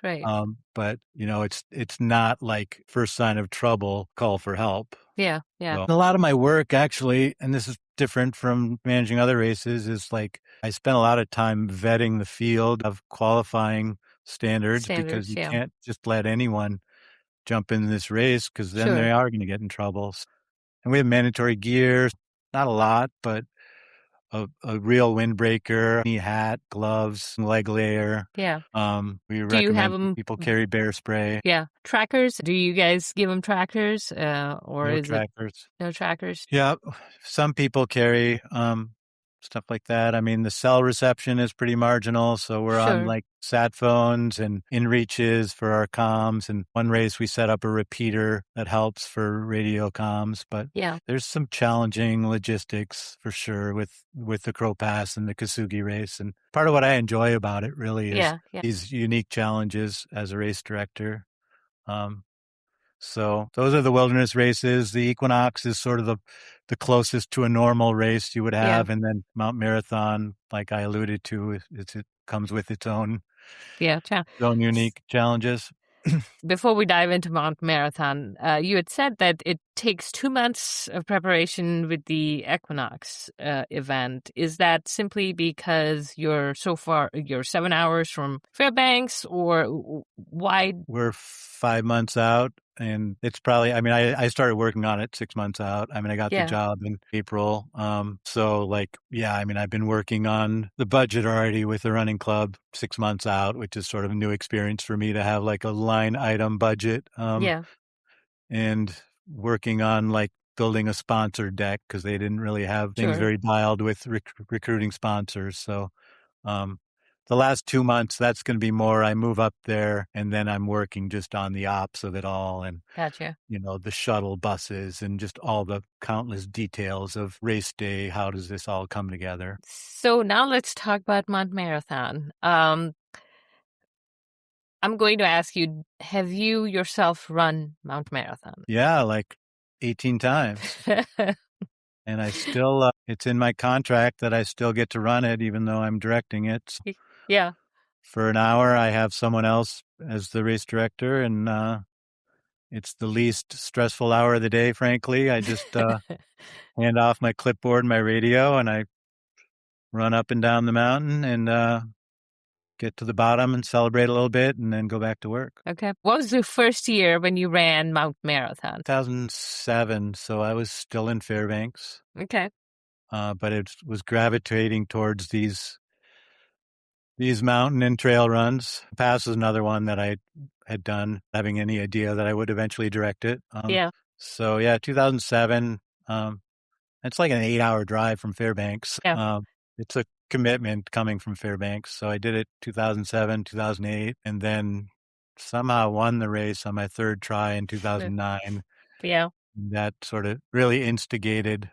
But it's not like first sign of trouble, call for help. Yeah. So, a lot of my work actually, and this is different from managing other races, is like I spent a lot of time vetting the field of qualifying standards because you can't just let anyone jump in this race because then they are going to get in trouble. And we have mandatory gear, not a lot, but a real windbreaker, knee hat, gloves, leg layer. Yeah. We recommend people carry bear spray. Yeah. Trackers. Do you guys give them trackers or No is trackers. it no trackers? Yeah. Some people carry stuff like that. I mean, the cell reception is pretty marginal. So we're on like sat phones and inReaches for our comms. And one race we set up a repeater that helps for radio comms. But there's some challenging logistics for sure with the Crow Pass and the Kasugi race. And part of what I enjoy about it really is these unique challenges as a race director. So those are the wilderness races. The Equinox is sort of the closest to a normal race you would have. And then Mount Marathon, like I alluded to, it comes with its own unique challenges. before we dive into Mount Marathon, you had said that it takes 2 months of preparation with the Equinox event. Is that simply because you're 7 hours from Fairbanks, or why? We're 5 months out, and it's probably, I started working on it 6 months out. I got the job in April. I've been working on the budget already with the running club 6 months out, which is sort of a new experience for me to have like a line item budget. And working on like building a sponsor deck because they didn't really have things very dialed with recruiting sponsors. So, the last 2 months, that's going to be more, I move up there and then I'm working just on the ops of it all. And, Gotcha. The shuttle buses and just all the countless details of race day. How does this all come together? So now let's talk about Mount Marathon. I'm going to ask you, have you yourself run Mount Marathon? Yeah, like 18 times. And I still, it's in my contract that I still get to run it, even though I'm directing it. Yeah. For an hour, I have someone else as the race director, and it's the least stressful hour of the day, frankly. I just hand off my clipboard and my radio, and I run up and down the mountain and get to the bottom and celebrate a little bit and then go back to work. Okay. What was the first year when you ran Mount Marathon? 2007, so I was still in Fairbanks. Okay. But it was gravitating towards these mountain and trail runs. Pass is another one that I had done, having any idea that I would eventually direct it. So 2007, it's like an 8-hour drive from Fairbanks. Yeah. It's a commitment coming from Fairbanks. So I did it 2007, 2008, and then somehow won the race on my third try in 2009. Yeah. That sort of really instigated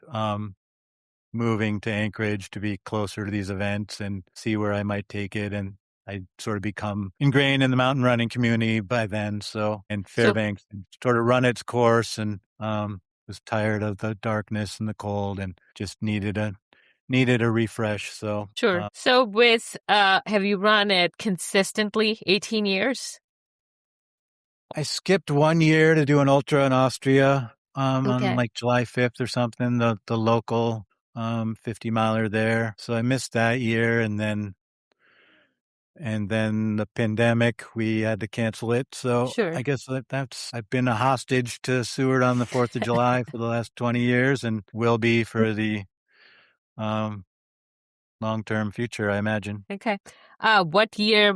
moving to Anchorage to be closer to these events and see where I might take it. And I sort of become ingrained in the mountain running community by then. And Fairbanks sort of run its course and was tired of the darkness and the cold and just needed a refresh. So sure. So have you run it consistently 18 years? I skipped 1 year to do an ultra in Austria on like July 5th or something, the local 50 miler there. So I missed that year, and then the pandemic, we had to cancel it. So I guess I've been a hostage to Seward on the 4th of July for the last 20 years and will be for the long-term future, I imagine. Okay. What year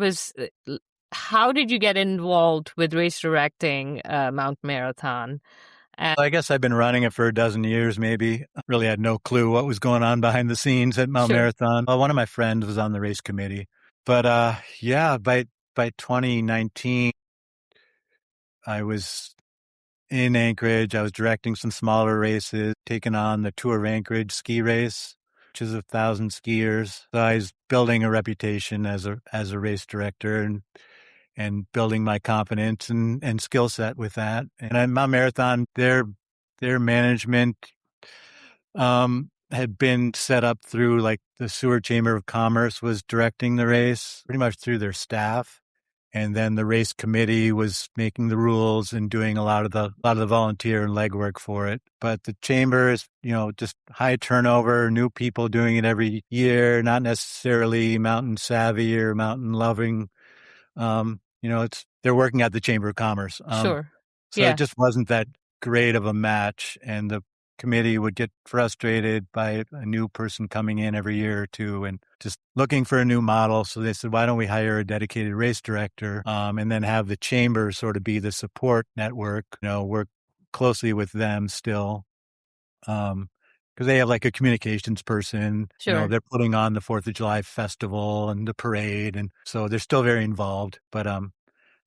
how did you get involved with race directing Mount Marathon? I guess I've been running it for a dozen years, maybe. Really had no clue what was going on behind the scenes at Mount Marathon. Well, one of my friends was on the race committee. But by 2019, I was in Anchorage. I was directing some smaller races, taking on the Tour of Anchorage ski race, which is 1,000 skiers. So I was building a reputation as a race director and building my confidence and skill set with that. And at Mount Marathon, their management had been set up through like the Seward Chamber of Commerce was directing the race pretty much through their staff. And then the race committee was making the rules and doing a lot of the volunteer and legwork for it. But the chamber is, just high turnover, new people doing it every year, not necessarily mountain savvy or mountain loving. They're working at the Chamber of Commerce. So it just wasn't that great of a match. And the committee would get frustrated by a new person coming in every year or two and just looking for a new model. So they said, why don't we hire a dedicated race director and then have the chamber sort of be the support network, work closely with them still. Because they have like a communications person. They're putting on the 4th of July festival and the parade. And so they're still very involved. But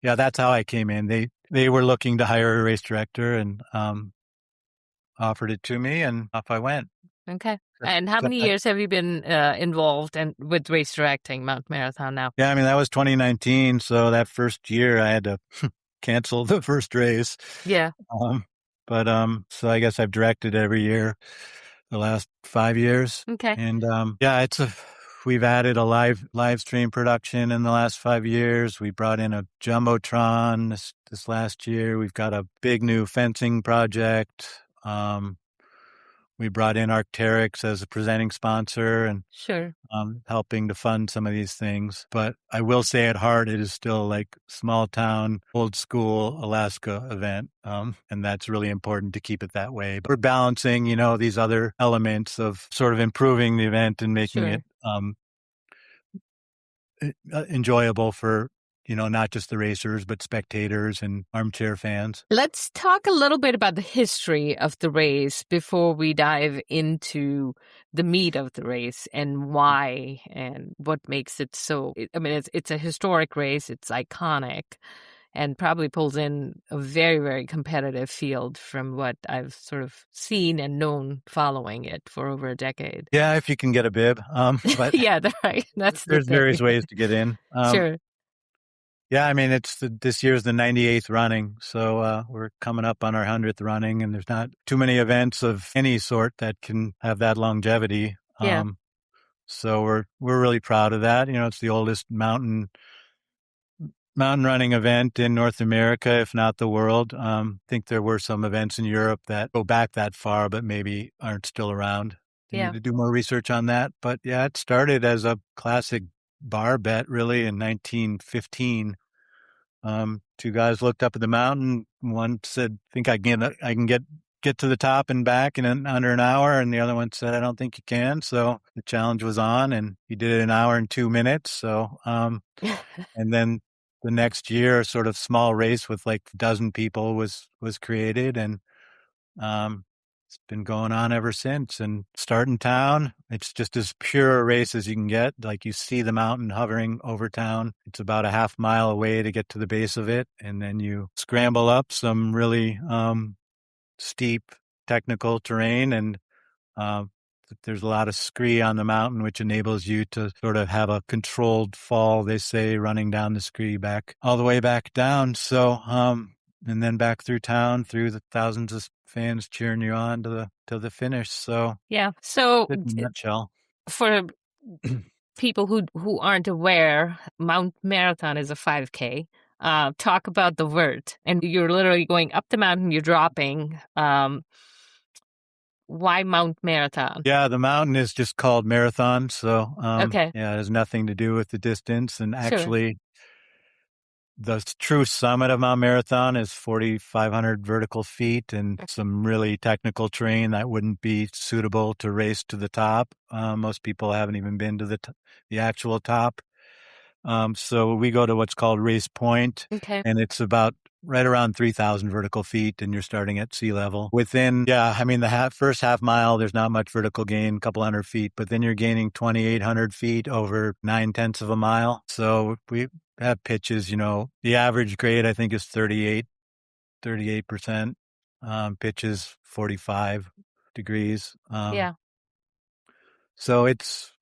that's how I came in. They were looking to hire a race director and offered it to me, and off I went. Okay. And how many years have you been involved with race directing Mount Marathon now? Yeah, that was 2019. So that first year I had to cancel the first race. Yeah. So I guess I've directed every year the last 5 years. Okay. And we've added a live stream production in the last 5 years. We brought in a jumbotron this last year. We've got a big new fencing project. We brought in Arc'teryx as a presenting sponsor and Sure. helping to fund some of these things. But I will say at heart, it is still like small town, old school Alaska event. And that's really important to keep it that way. But we're balancing, these other elements of sort of improving the event and making Sure. it enjoyable for not just the racers, but spectators and armchair fans. Let's talk a little bit about the history of the race before we dive into the meat of the race and why and what makes it so. I mean, it's a historic race. It's iconic and probably pulls in a very, very competitive field from what I've sort of seen and known following it for over a decade. Yeah, if you can get a bib. But yeah, right. That's there's various ways to get in. Sure. Yeah, I mean, this year's the 98th running, so we're coming up on our 100th running, and there's not too many events of any sort that can have that longevity. Yeah. So we're really proud of that. It's the oldest mountain running event in North America, if not the world. I think there were some events in Europe that go back that far, but maybe aren't still around. You need to do more research on that. But yeah, it started as a classic bar bet, really, in 1915. Two guys looked up at the mountain. One said, "I think I can get to the top and back in under an hour," and the other one said, "I don't think you can." So the challenge was on, and he did it in an hour and 2 minutes. So, and then the next year, a sort of small race with like a dozen people was created, and it's been going on ever since. And start in town, it's just as pure a race as you can get. Like you see the mountain hovering over town. It's about a half mile away to get to the base of it. And then you scramble up some really steep technical terrain. And there's a lot of scree on the mountain, which enables you to sort of have a controlled fall, they say, running down the scree back all the way back down. So, and then back through town, through the thousands of fans cheering you on to the finish. So yeah. So in a nutshell, for people who aren't aware, Mount Marathon is a 5K. Talk about the vert, and you're literally going up the mountain. You're dropping. Why Mount Marathon? Yeah, the mountain is just called Marathon. So okay. Yeah, it has nothing to do with the distance, and actually. The true summit of Mount Marathon is 4,500 vertical feet and some really technical terrain that wouldn't be suitable to race to the top. Most people haven't even been to the actual top. So we go to what's called Race Point, and it's about right around 3,000 vertical feet, and you're starting at sea level. The first half mile, there's not much vertical gain, a couple hundred feet, but then you're gaining 2,800 feet over 9/10 of a mile. So we have pitches, the average grade, I think, is 38%. Pitches 45 degrees. So it's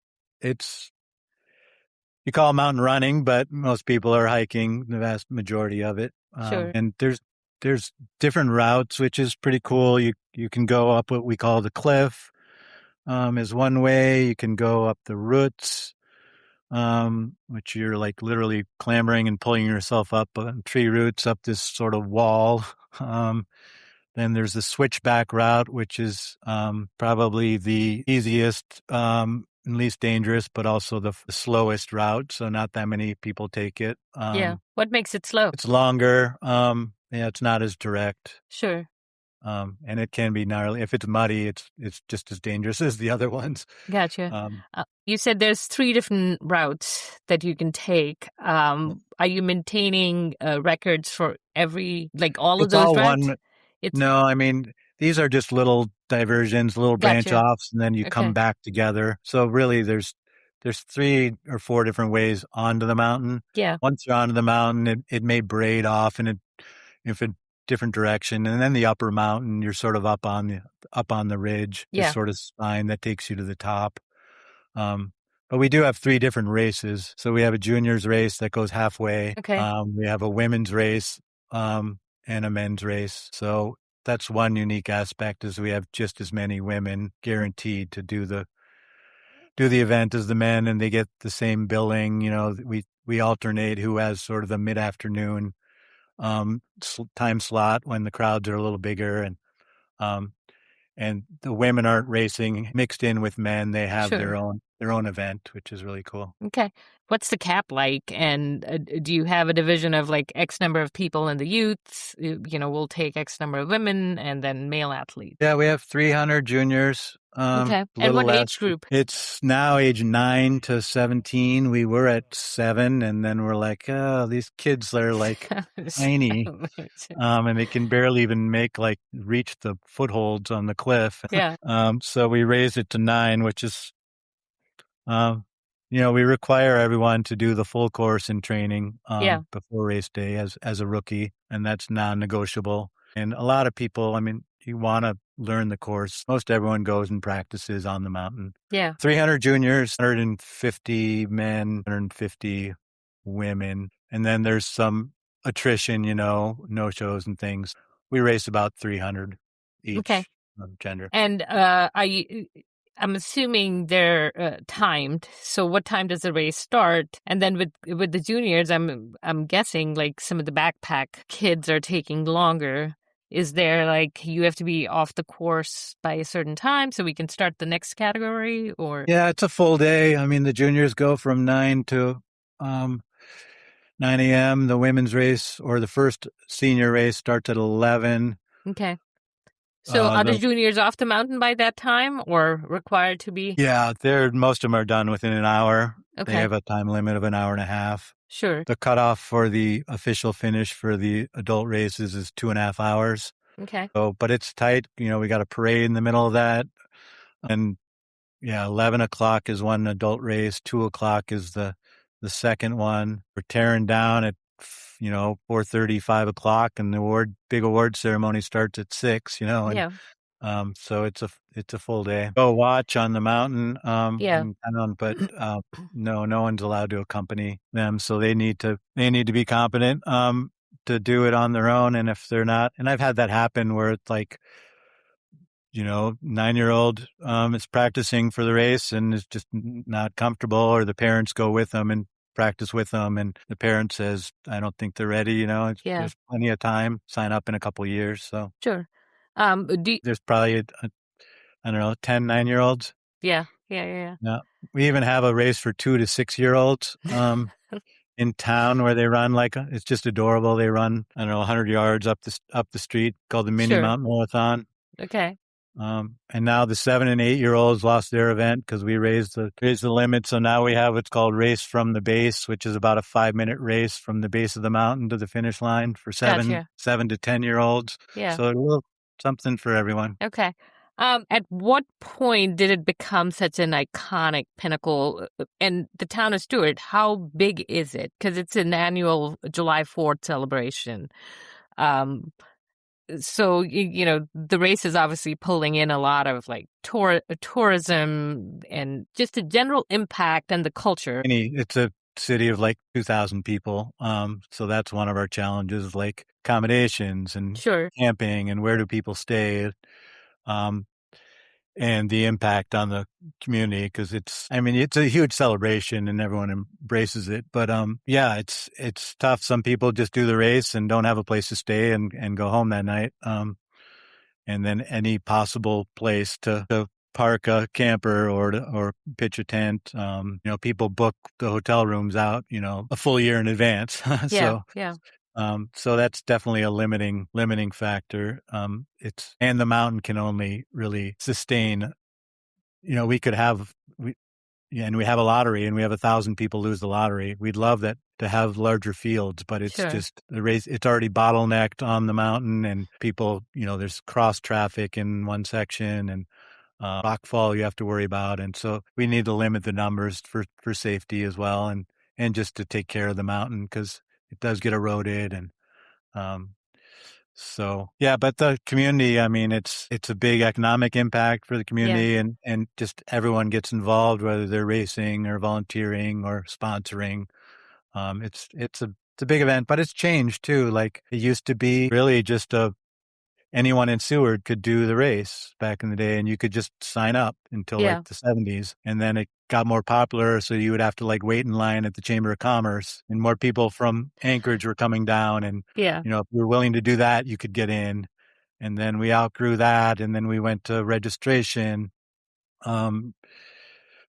you call it mountain running, but most people are hiking the vast majority of it. Sure. And there's different routes, which is pretty cool. You can go up what we call the cliff, is one way. You can go up the roots, which you're like literally clambering and pulling yourself up on tree roots up this sort of wall. Then there's the switchback route, which is probably the easiest and least dangerous, but also the slowest route. So not that many people take it. What makes it slow? It's longer. It's not as direct. Sure. And it can be gnarly. If it's muddy, it's just as dangerous as the other ones. Gotcha. You said there's 3 different routes that you can take. Are you maintaining records for every, all of those routes? No, I mean, these are just little diversions, little branch offs, and then you come back together. So really, there's 3 or 4 different ways onto the mountain. Yeah. Once you're onto the mountain, it may braid off in a different direction, and then the upper mountain, you're sort of up on the ridge, this sort of spine that takes you to the top. But we do have 3 different races. So we have a juniors race that goes halfway. We have a women's race and a men's race. So that's one unique aspect, is we have just as many women guaranteed to do the do the event as the men, and they get the same billing. We alternate who has sort of the mid-afternoon time slot when the crowds are a little bigger, and the women aren't racing mixed in with men. They have their own event, which is really cool. Okay. What's the cap like? And do you have a division of like X number of people in the youths? We'll take X number of women and then male athletes. Yeah, we have 300 juniors. Okay. And what age group? It's now age 9 to 17. We were at 7, and then we're like, oh, these kids are like tiny, and they can barely even reach the footholds on the cliff. Yeah. So we raised it to 9, which is, we require everyone to do the full course in training before race day as a rookie, and that's non-negotiable. And a lot of people, you want to learn the course. Most everyone goes and practices on the mountain. Yeah. 300 juniors, 150 men, 150 women. And then there's some attrition, no-shows and things. We race about 300 each gender. And I'm assuming they're timed. So what time does the race start? And then with the juniors, I'm guessing like some of the backpack kids are taking longer. Is there you have to be off the course by a certain time so we can start the next category, or? Yeah, it's a full day. The juniors go from 9 to 9 a.m. The women's race, or the first senior race, starts at 11. Okay. So are the juniors off the mountain by that time, or required to be? Yeah, most of them are done within an hour. Okay. They have a time limit of an hour and a half. Sure. The cutoff for the official finish for the adult races is 2.5 hours. Okay. But it's tight. We got a parade in the middle of that. And 11 o'clock is one adult race. 2 o'clock is the second one. We're tearing down at 4:30, 5 o'clock, and the big award ceremony starts at 6, Yeah. So it's a full day. Go watch on the mountain. But no one's allowed to accompany them. So they need to be competent, to do it on their own. And if they're not, and I've had that happen where it's 9-year-old, is practicing for the race and is just not comfortable, or the parents go with them and practice with them, and the parent says, I don't think they're ready. There's plenty of time. Sign up in a couple of years. So sure. There's probably 10 9-year-olds. Yeah. We even have a race for 2 to 6-year-olds in town where they run it's just adorable. They run 100 yards up the street, called the Mini Mountain Marathon. Okay. And now the 7 and 8-year-olds lost their event because we raised the limit. So now we have what's called Race from the Base, which is about a 5-minute race from the base of the mountain to the finish line for 7 to 10-year-olds. Yeah. So a little something for everyone. Okay. At what point did it become such an iconic pinnacle? And the town of Seward, how big is it? Because it's an annual July 4th celebration. So, the race is obviously pulling in a lot of tourism and just a general impact and the culture. It's a city of 2,000 people. So that's one of our challenges, accommodations and camping and where do people stay. And the impact on the community, because it's a huge celebration and everyone embraces it. But it's tough. Some people just do the race and don't have a place to stay and go home that night. And then any possible place to park a camper or pitch a tent. People book the hotel rooms out, a full year in advance. So that's definitely a limiting factor. And the mountain can only really sustain, we have a lottery and we have 1,000 people lose the lottery. We'd love that to have larger fields, but it's just the race. It's already bottlenecked on the mountain, and people, there's cross traffic in one section and rockfall you have to worry about. And so we need to limit the numbers for safety as well. And just to take care of the mountain, because it does get eroded. And but the community, it's a big economic impact for the community, and just everyone gets involved, whether they're racing or volunteering or sponsoring. It's a big event, but it's changed too. It used to be really just anyone in Seward could do the race back in the day, and you could just sign up until the 70s. And then it got more popular. So you would have to like wait in line at the Chamber of Commerce, and more people from Anchorage were coming down. And, Yeah. if you were willing to do that, you could get in. And then we outgrew that. And then we went to registration,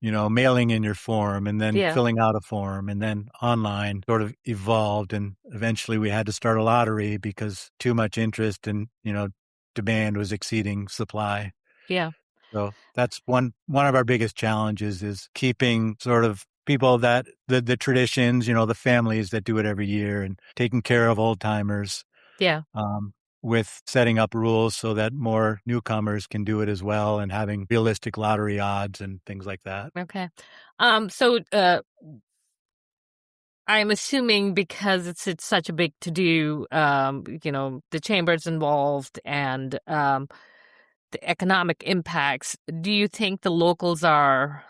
mailing in your form and then filling out a form, and then online sort of evolved. And eventually we had to start a lottery because too much interest and, demand was exceeding supply. Yeah. So that's one of our biggest challenges, is keeping sort of people that the traditions, the families that do it every year, and taking care of old timers. Yeah. With setting up rules so that more newcomers can do it as well, and having realistic lottery odds and things like that. Okay. So I'm assuming because it's such a big to do, the chamber's involved and the economic impacts. Do you think the locals are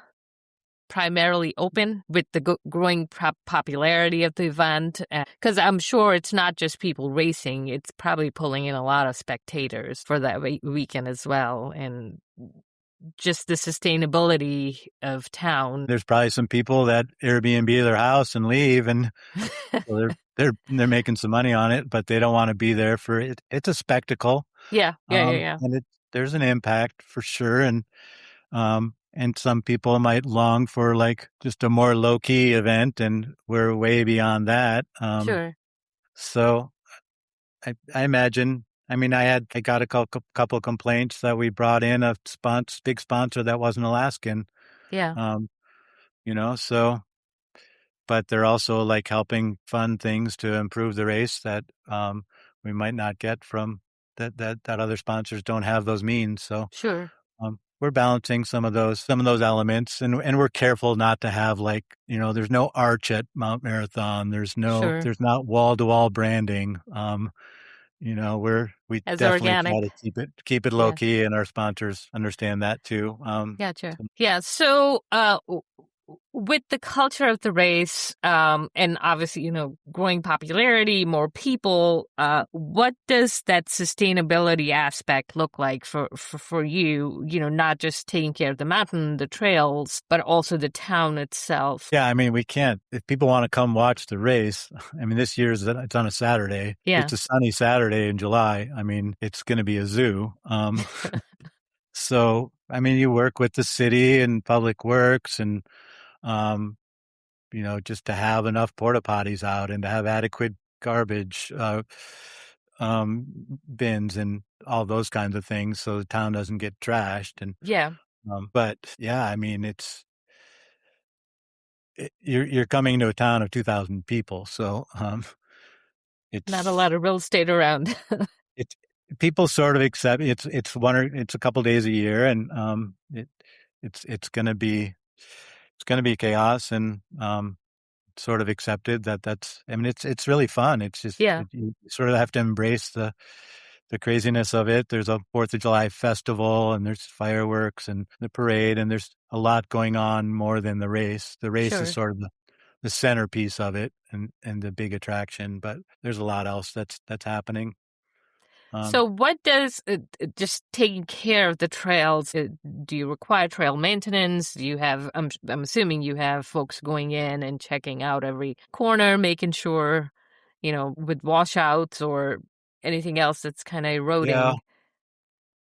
primarily open with the growing popularity of the event? Because I'm sure it's not just people racing, it's probably pulling in a lot of spectators for that weekend as well, and just the sustainability of town. There's probably some people that Airbnb their house and leave, and so they're making some money on it, but they don't want to be there for it. It's a spectacle. Yeah. And there's an impact for sure, and some people might long for like just a more low key event, and we're way beyond that. Sure. So I imagine. I mean, I got a couple complaints that we brought in a big sponsor that wasn't Alaskan. Yeah. So, but they're also like helping fund things to improve the race that we might not get from that other sponsors don't have those means. So sure. We're balancing some of those elements, and we're careful not to have like, there's no arch at Mount Marathon. There's not wall to wall branding. We as definitely organic. try to keep it low key, and our sponsors understand that too. Gotcha. Yeah. So, with the culture of the race, and obviously, growing popularity, more people, what does that sustainability aspect look like for you? Not just taking care of the mountain, the trails, but also the town itself. Yeah. I mean, we can't, if people want to come watch the race, I mean, this year's, it's on a Saturday. Yeah. It's a sunny Saturday in July. I mean, it's going to be a zoo. So, I mean, you work with the city and public works and, just to have enough porta potties out and to have adequate garbage bins and all those kinds of things, so the town doesn't get trashed. And but yeah, I mean, you're coming to a town of 2,000 people, so it's not a lot of real estate around. It's people sort of accept it's a couple days a year, and it's going to be chaos, and sort of accepted that's, I mean, it's really fun. It's just, you sort of have to embrace the craziness of it. There's a 4th of July festival, and there's fireworks and the parade, and there's a lot going on more than the race. The race is sort of the centerpiece of it and the big attraction, but there's a lot else that's happening. So what does just taking care of the trails, do you require trail maintenance? Do you have, I'm assuming you have folks going in and checking out every corner, making sure, with washouts or anything else that's kind of eroding?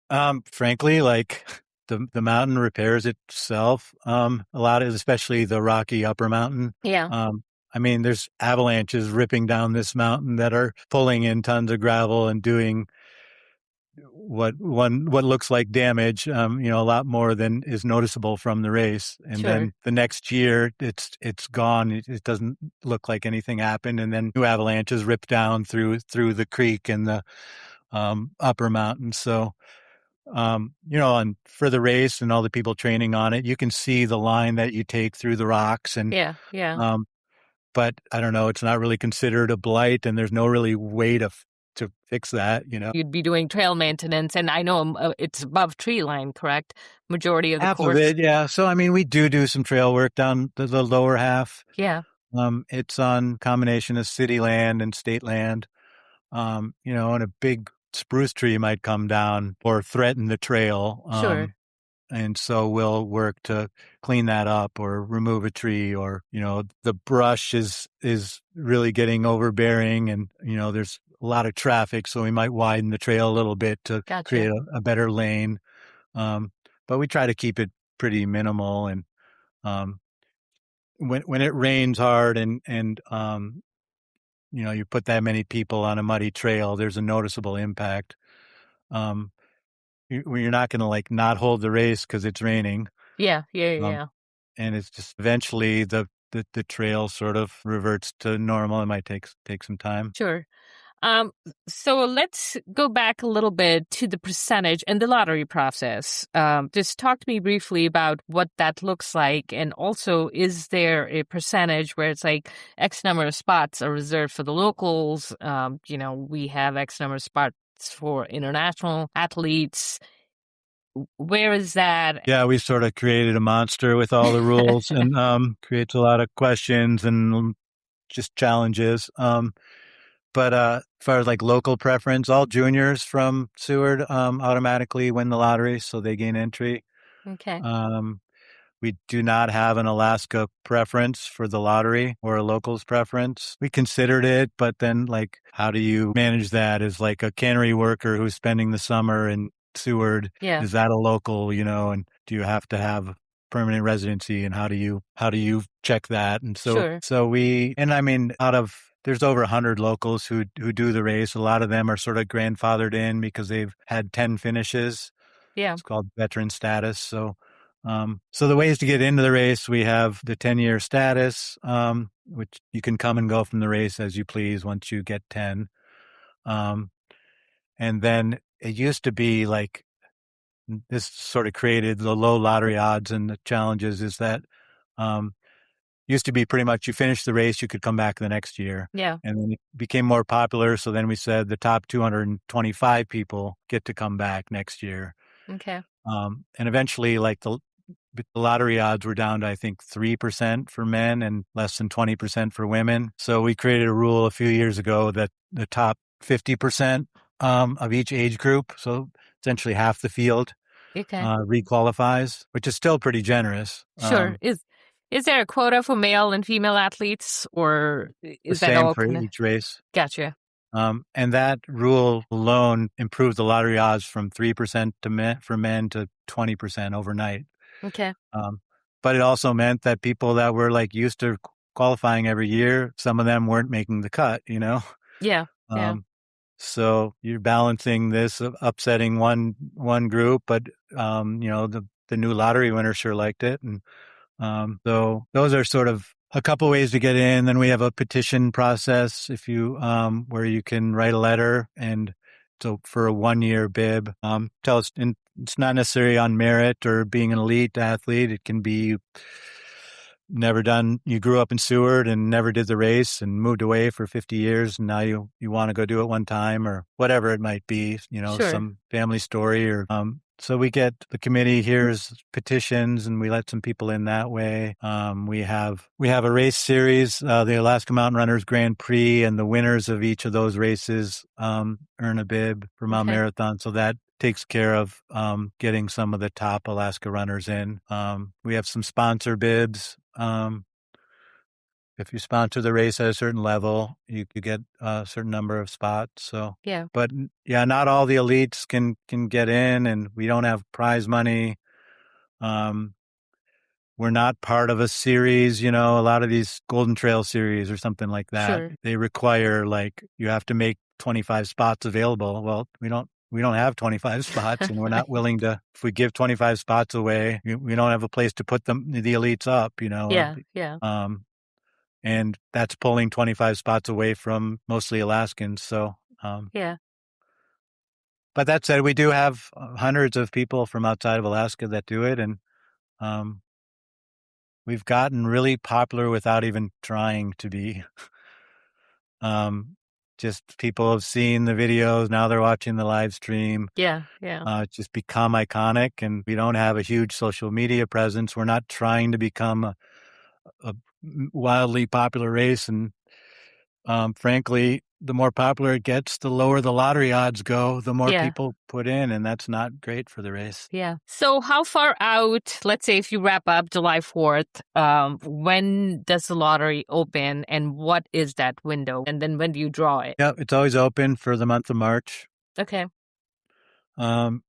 Yeah. Frankly, like the mountain repairs itself a lot, especially the rocky upper mountain. Yeah. I mean, there's avalanches ripping down this mountain that are pulling in tons of gravel and doing what looks like damage, a lot more than is noticeable from the race. And then the next year it's gone. It doesn't look like anything happened. And then new avalanches rip down through the creek and the upper mountain. So, and for the race and all the people training on it, you can see the line that you take through the rocks, and but I don't know, it's not really considered a blight, and there's no really way to fix that, You'd be doing trail maintenance, and I know it's above tree line, correct? Majority of the half course. Of it, yeah. So, I mean, we do some trail work down the lower half. Yeah. It's on combination of city land and state land, and a big spruce tree might come down or threaten the trail. And so we'll work to clean that up or remove a tree, or, the brush is really getting overbearing, and, there's a lot of traffic. So we might widen the trail a little bit to create a better lane. But we try to keep it pretty minimal. And when it rains hard and you put that many people on a muddy trail, there's a noticeable impact. You're not going to not hold the race because it's raining. Yeah. And it's just eventually the trail sort of reverts to normal. It might take some time. Sure. So let's go back a little bit to the percentage and the lottery process. Just talk to me briefly about what that looks like. And also, is there a percentage where it's like X number of spots are reserved for the locals? We have X number of spots for international athletes. Where is that? Yeah, we sort of created a monster with all the rules and creates a lot of questions and just challenges. But as far as local preference, all juniors from Seward automatically win the lottery, so they gain entry. Okay. We do not have an Alaska preference for the lottery or a locals preference. We considered it, but then how do you manage that as a cannery worker who's spending the summer in Seward? Yeah. Is that a local, and do you have to have permanent residency, and how do you check that? And so, Sure. There's over 100 locals who do the race. A lot of them are sort of grandfathered in because they've had 10 finishes. Yeah. It's called veteran status. So the ways to get into the race, we have the 10-year status, which you can come and go from the race as you please once you get 10. And then it used to be this sort of created the low lottery odds, and the challenges is that used to be pretty much you finish the race, you could come back the next year. Yeah. And then it became more popular. So then we said the top 225 people get to come back next year. Okay. And eventually the lottery odds were down to, I think, 3% for men and less than 20% for women. So we created a rule a few years ago that the top 50% of each age group, so essentially half the field, requalifies, which is still pretty generous. Sure. Is there a quota for male and female athletes, or is that all for each race? Gotcha. And that rule alone improved the lottery odds from 3% for men to 20% overnight. Okay. But it also meant that people that were used to qualifying every year, some of them weren't making the cut, Yeah. So you're balancing this, upsetting one group, but the new lottery winner sure liked it. And so those are sort of a couple ways to get in. Then we have a petition process where you can write a letter, and so for a 1-year bib, tell us, and it's not necessarily on merit or being an elite athlete. It can be you grew up in Seward and never did the race and moved away for 50 years. And now you want to go do it one time, or whatever it might be, Sure. Some family story or, so we get the committee hears petitions and we let some people in that way. We have a race series, the Alaskan Mountain Runners Grand Prix, and the winners of each of those races earn a bib for Mount Marathon. So that takes care of getting some of the top Alaska runners in. We have some sponsor bibs. If you sponsor the race at a certain level, you get a certain number of spots. So yeah, but yeah, not all the elites can get in, and we don't have prize money. We're not part of a series, a lot of these Golden Trail series or something like that. Sure. They require you have to make 25 spots available. Well, we don't have 25 spots, and we're not willing to. If we give 25 spots away, we don't have a place to put the elites up. Yeah. And that's pulling 25 spots away from mostly Alaskans. So yeah. But that said, we do have hundreds of people from outside of Alaska that do it, and we've gotten really popular without even trying to be. Just people have seen the videos, now they're watching the live stream. Yeah. It's just become iconic, and we don't have a huge social media presence. We're not trying to become a wildly popular race, and frankly, the more popular it gets, the lower the lottery odds go, the more Yeah. people put in, and that's not great for the race. Yeah. So how far out, let's say if you wrap up July 4th, when does the lottery open and what is that window? And then when do you draw it? Yeah, it's always open for the month of March. Okay. And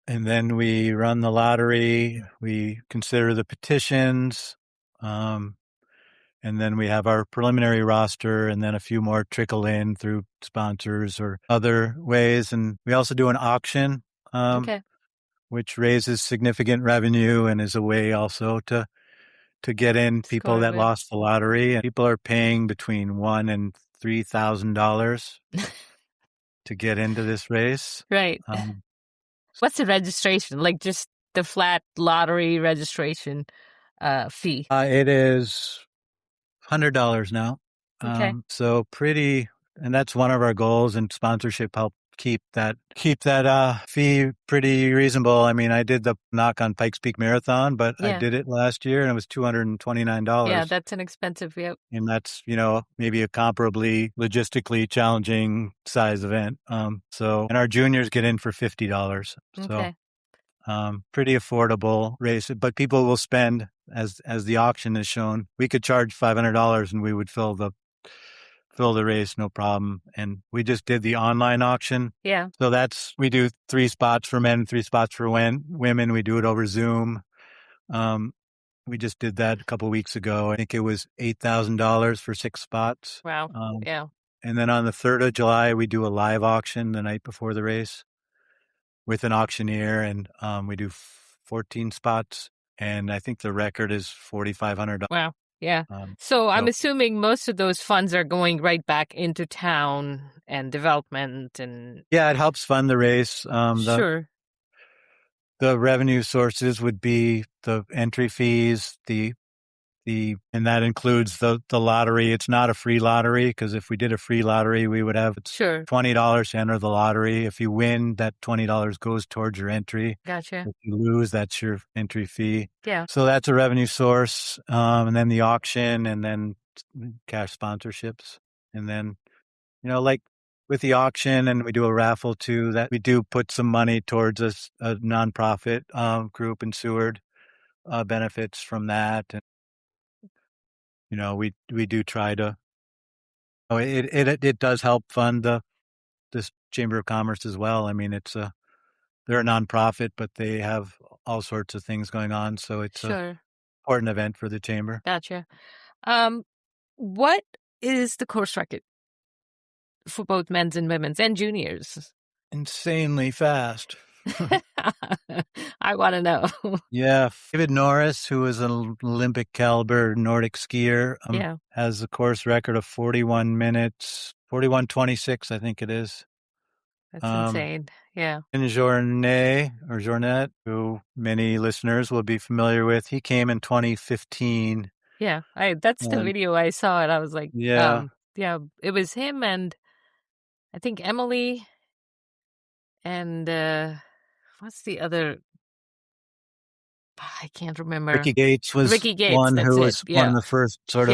then we run the lottery, we consider the petitions, and then we have our preliminary roster, and then a few more trickle in through sponsors or other ways. And we also do an auction, Okay. which raises significant revenue and is a way also to get in people that lost the lottery. And people are paying between $1,000 and $3,000 to get into this race. Right. What's the registration? Like just the flat lottery registration fee? It is $100 now. Okay. So pretty, and that's one of our goals, and sponsorship help keep that fee pretty reasonable. I mean, I did the Knock on Pikes Peak Marathon, but I did it last year and it was $229. Yeah, that's inexpensive. Yep. And that's, maybe a comparably logistically challenging size event. And our juniors get in for $50. Okay. So pretty affordable race, but people will spend, as the auction has shown, we could charge $500 and we would fill the race, no problem. And we just did the online auction. Yeah. So we do 3 spots for men, 3 spots for women. We do it over Zoom. We just did that a couple of weeks ago. I think it was $8,000 for 6 spots. Wow. Yeah. And then on the 3rd of July, we do a live auction the night before the race with an auctioneer, and we do 14 spots. And I think the record is $4,500. Wow. Yeah. So I'm assuming most of those funds are going right back into town and development and... Yeah, it helps fund the race. Sure. The revenue sources would be the entry fees, and that includes the lottery. It's not a free lottery, because if we did a free lottery, we would have $20 to enter the lottery. If you win, that $20 goes towards your entry. Gotcha. If you lose, that's your entry fee. Yeah. So that's a revenue source. And then the auction, and then cash sponsorships. And then, like with the auction, and we do a raffle too, that we do put some money towards a nonprofit group in Seward, benefits from that. And we do try to. It does help fund this Chamber of Commerce as well. I mean, they're a nonprofit, but they have all sorts of things going on, so it's an important event for the chamber. Gotcha. What is the course record for both men's and women's and juniors? Insanely fast. I want to know. Yeah. David Norris, who is an Olympic caliber Nordic skier, has a course record of 41 minutes, 41:26, I think it is. That's insane. Yeah. And Journet, who many listeners will be familiar with, he came in 2015. Yeah. That's the video I saw, and I was like, yeah, it was him and I think Emily and what's the other? I can't remember. Ricky Gates was one who was one of the first sort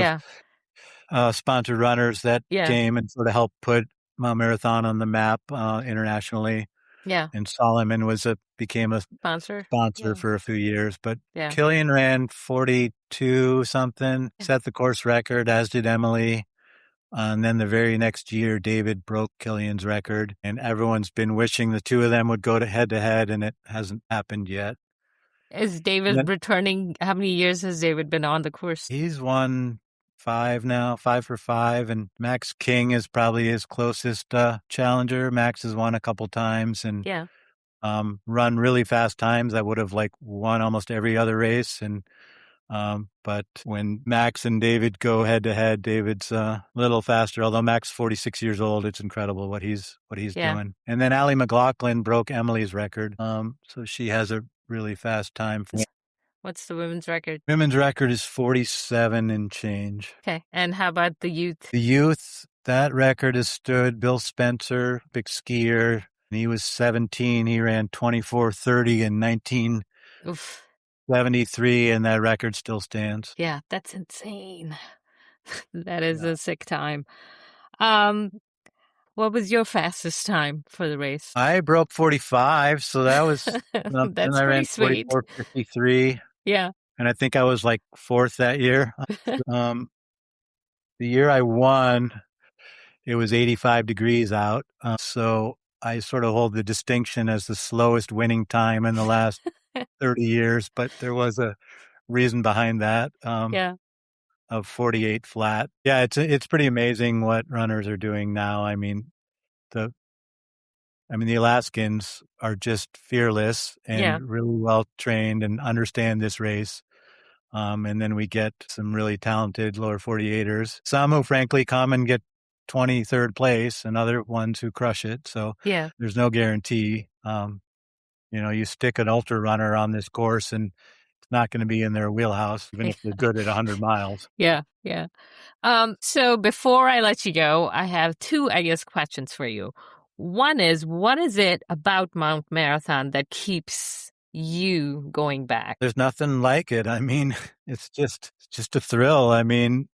of sponsored runners that came and sort of helped put marathon on the map internationally. Yeah. And Solomon became a sponsor for a few years. But Killian ran 42 something, set the course record, as did Emily. And then the very next year, David broke Killian's record, and everyone's been wishing the two of them would go to head, and it hasn't happened yet. Is David returning? How many years has David been on the course? He's won 5 now, 5 for 5, and Max King is probably his closest challenger. Max has won a couple times and run really fast times that would have won almost every other race. And but when Max and David go head to head, David's a little faster. Although Max is 46 years old, it's incredible what he's doing. And then Allie McLaughlin broke Emily's record, so she has a really fast time. What's the women's record? Women's record is 47 and change. Okay, and how about the youth? The youth, that record has stood. Bill Spencer, big skier, and he was 17. He ran 24:30 in 1973, and that record still stands. Yeah, that's insane. That is a sick time. What was your fastest time for the race? I broke 45, so that was something. That's I pretty ran sweet. 44:53, Yeah. and I think I was like fourth that year. Um, the year I won, it was 85 degrees out, so I sort of hold the distinction as the slowest winning time in the last 30 years, but there was a reason behind that, Yeah. of 48 flat. Yeah, it's pretty amazing what runners are doing now. The the Alaskans are just fearless and Yeah. really well trained and understand this race. And then we get some really talented lower 48ers, some who frankly come and get 23rd place and other ones who crush it. So Yeah. there's no guarantee. You stick an ultra runner on this course and it's not going to be in their wheelhouse, even if they're good at 100 miles. Yeah. Yeah. So before I let you go, I have two, I guess, questions for you. One is, what is it about Mount Marathon that keeps you going back? There's nothing like it. It's just a thrill. And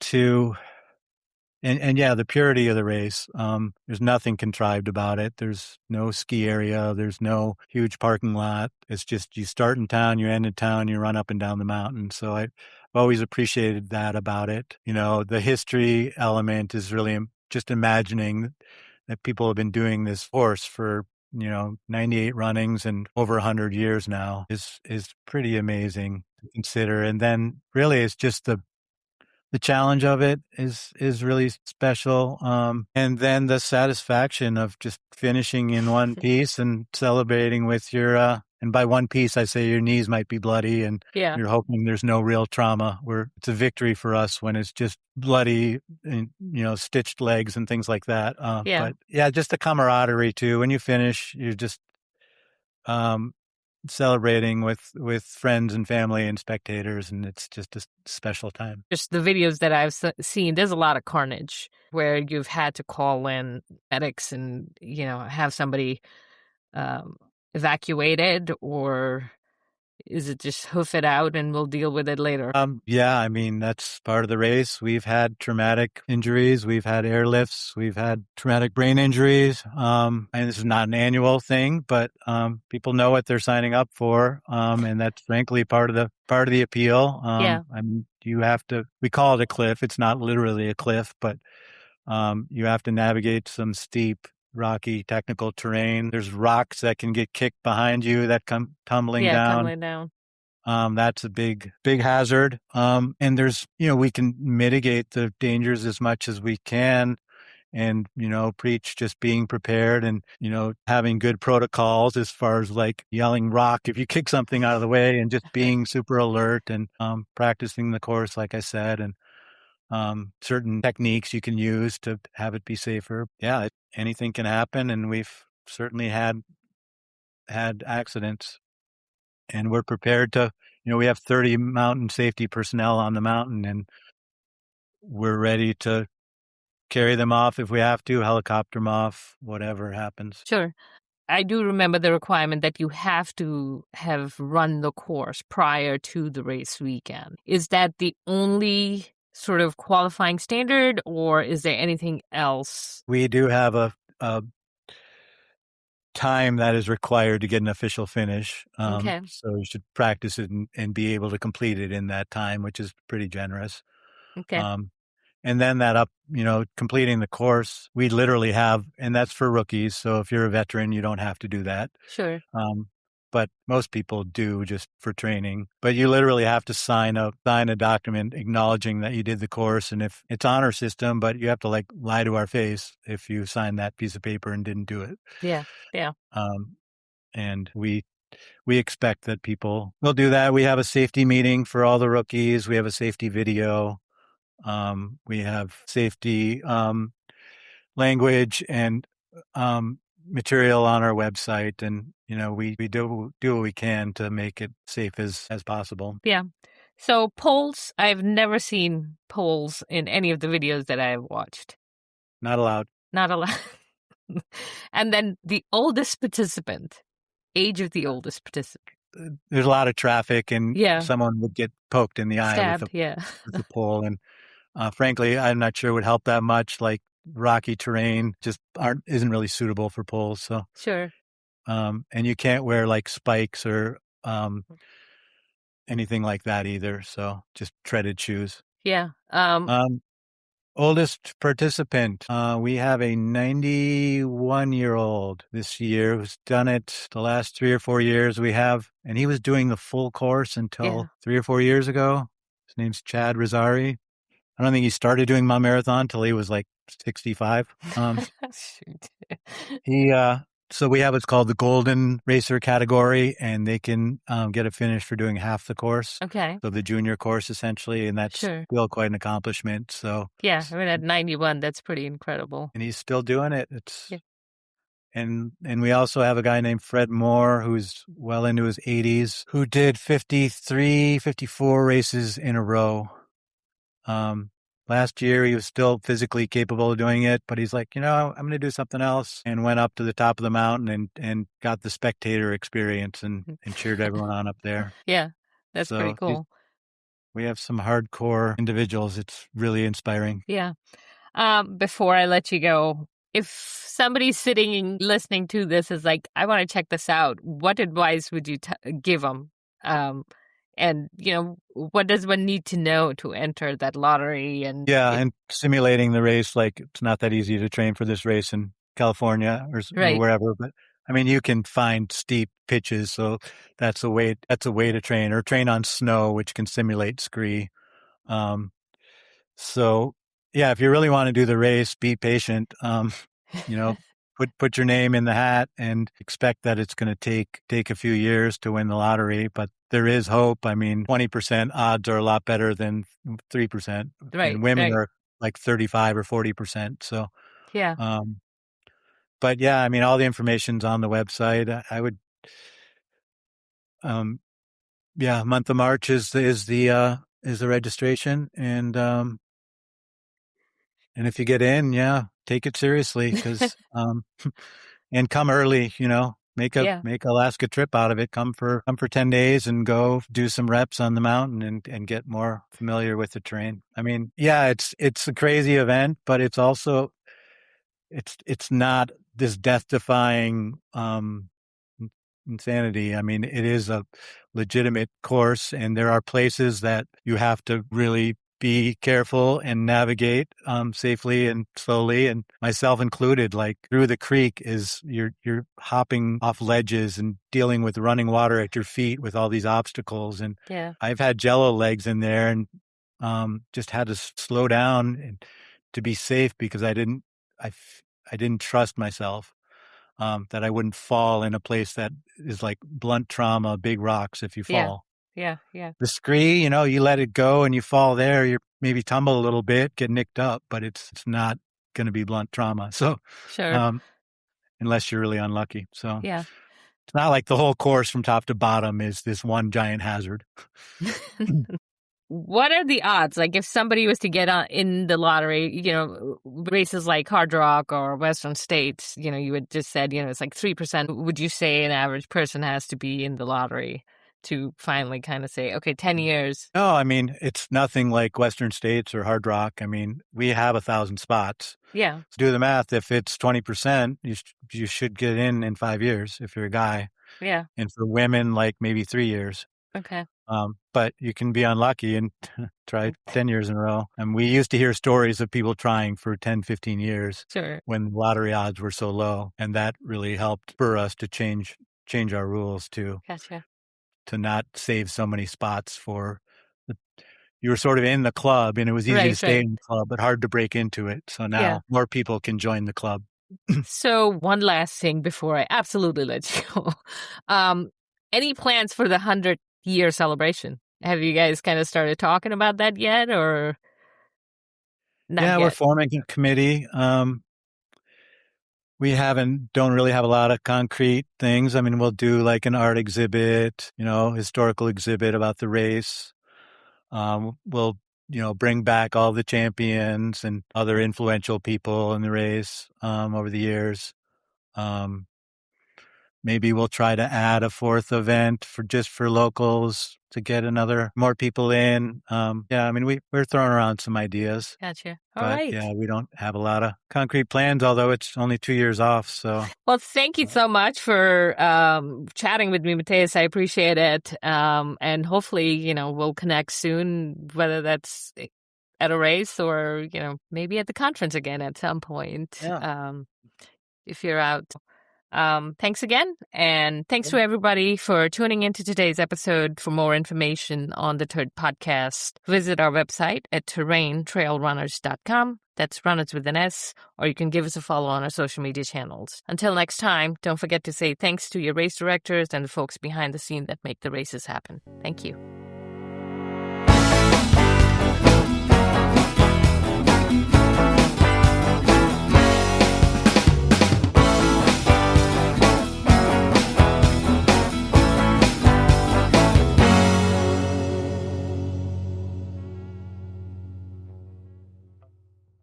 yeah, the purity of the race. There's nothing contrived about it. There's no ski area. There's no huge parking lot. It's just you start in town, you end in town, you run up and down the mountain. So I've always appreciated that about it. The history element is really just imagining that people have been doing this course for 98 runnings and over 100 years now is pretty amazing to consider. And then really it's just the challenge of it is really special. And then the satisfaction of just finishing in one piece and celebrating with your, and by one piece, I say your knees might be bloody and you're hoping there's no real trauma, where it's a victory for us when it's just bloody and, stitched legs and things like that. But yeah, just the camaraderie too. When you finish, you're just, celebrating with friends and family and spectators, and it's just a special time. Just the videos that I've seen, there's a lot of carnage where you've had to call in medics and have somebody evacuated, or is it just hoof it out and we'll deal with it later? Yeah, that's part of the race. We've had traumatic injuries. We've had airlifts. We've had traumatic brain injuries. And this is not an annual thing, but people know what they're signing up for. And that's frankly part of the appeal. We call it a cliff. It's not literally a cliff, but you have to navigate some steep, rocky, technical terrain. There's rocks that can get kicked behind you that come tumbling down. That's a big hazard. And there's, we can mitigate the dangers as much as we can and, preach just being prepared and, having good protocols as far as like yelling rock if you kick something out of the way and just being super alert and practicing the course, like I said, and certain techniques you can use to have it be safer. Yeah, anything can happen, and we've certainly had accidents, and we're prepared to. We have 30 mountain safety personnel on the mountain, and we're ready to carry them off if we have to, helicopter them off, whatever happens. Sure. I do remember the requirement that you have to have run the course prior to the race weekend. Is that the only sort of qualifying standard, or is there anything else? We do have a time that is required to get an official finish. Okay. So you should practice it and be able to complete it in that time, which is pretty generous. Okay. And then completing the course, we literally have, and that's for rookies. So if you're a veteran, you don't have to do that. Sure. But most people do just for training. But you literally have to sign a document acknowledging that you did the course. And if it's honor system, but you have to lie to our face if you sign that piece of paper and didn't do it. Yeah. Yeah. And we expect that people will do that. We have a safety meeting for all the rookies. We have a safety video. We have safety language and material on our website, and we do what we can to make it safe as possible. Yeah. So polls, I've never seen polls in any of the videos that I've watched. Not allowed. And then the oldest participant, age of the oldest participant. There's a lot of traffic, and someone would get poked in the eye with the pole, and frankly, I'm not sure it would help that much. Like rocky terrain just isn't really suitable for poles. So Sure. and you can't wear like spikes or anything like that either. So just treaded shoes. Yeah. Oldest participant, we have a 91-year-old this year who's done it the last 3 or 4 years and he was doing the full course until 3 or 4 years ago. His name's Chad Rosari. I don't think he started doing Mount Marathon until he was like 65. Shoot. So we have what's called the Golden Racer category, and they can get a finish for doing half the course. Okay. So the junior course, essentially, and that's still quite an accomplishment. So yeah, I mean, at 91, that's pretty incredible. And he's still doing it. And we also have a guy named Fred Moore, who's well into his 80s, who did 53, 54 races in a row. Last year, he was still physically capable of doing it, but he's like, I'm going to do something else, and went up to the top of the mountain and got the spectator experience and cheered everyone on up there. Yeah, that's pretty cool. We have some hardcore individuals. It's really inspiring. Yeah. Before I let you go, if somebody's sitting and listening to this is like, I want to check this out, what advice would you give them? And, what does one need to know to enter that lottery? And simulating the race, like it's not that easy to train for this race in California or wherever. But I mean, you can find steep pitches, so that's a way to train, or train on snow, which can simulate scree. So yeah, if you really want to do the race, be patient. Put your name in the hat and expect that it's going to take a few years to win the lottery, but there is hope. I mean, 20% odds are a lot better than 3%. Right. And women are like 35 or 40%. So, yeah. But yeah, I mean, all the information's on the website. I would, month of March is the registration. And if you get in, take it seriously, because, and come early, make a Alaska trip out of it. Come for 10 days and go do some reps on the mountain and get more familiar with the terrain. I mean, it's a crazy event, but it's also, it's not this death-defying, insanity. I mean, it is a legitimate course, and there are places that you have to really be careful and navigate safely and slowly, and myself included. Like through the creek is you're hopping off ledges and dealing with running water at your feet with all these obstacles. And I've had jello legs in there, and just had to slow down and to be safe, because I didn't trust myself. That I wouldn't fall in a place that is like blunt trauma, big rocks if you fall. Yeah. The scree, you let it go and you fall there, you maybe tumble a little bit, get nicked up, but it's not going to be blunt trauma. So, unless you're really unlucky. So, it's not like the whole course from top to bottom is this one giant hazard. What are the odds? Like if somebody was to get in the lottery, races like Hard Rock or Western States, you had just said, it's like 3%. Would you say an average person has to be in the lottery to finally kind of say, okay, 10 years? No, I mean, it's nothing like Western States or Hard Rock. I mean, we have 1,000 spots. Yeah. So do the math. If it's 20%, you should get in 5 years if you're a guy. Yeah. And for women, like maybe 3 years. Okay. But you can be unlucky and try 10 years in a row. And we used to hear stories of people trying for 10, 15 years when lottery odds were so low. And that really helped for us to change our rules to not save so many spots you were sort of in the club, and it was easy to stay in the club, but hard to break into it. So now more people can join the club. So one last thing before I absolutely let you go. Any plans for the 100-year celebration? Have you guys kind of started talking about that yet, or not yet? We're forming a committee. We don't really have a lot of concrete things. I mean, we'll do like an art exhibit, historical exhibit about the race. We'll, bring back all the champions and other influential people in the race over the years. maybe we'll try to add a fourth event for locals to get more people in. We're throwing around some ideas. Gotcha. All right. Yeah, we don't have a lot of concrete plans, although it's only 2 years off. So, well, thank you so much for chatting with me, Matias. I appreciate it. And hopefully, we'll connect soon, whether that's at a race or, maybe at the conference again at some point. Yeah. If you're out. Thanks again. And thanks to everybody for tuning into today's episode. For more information on the TURD Podcast, visit our website at terraintrailrunners.com. That's runners with an S, or you can give us a follow on our social media channels. Until next time, don't forget to say thanks to your race directors and the folks behind the scene that make the races happen. Thank you.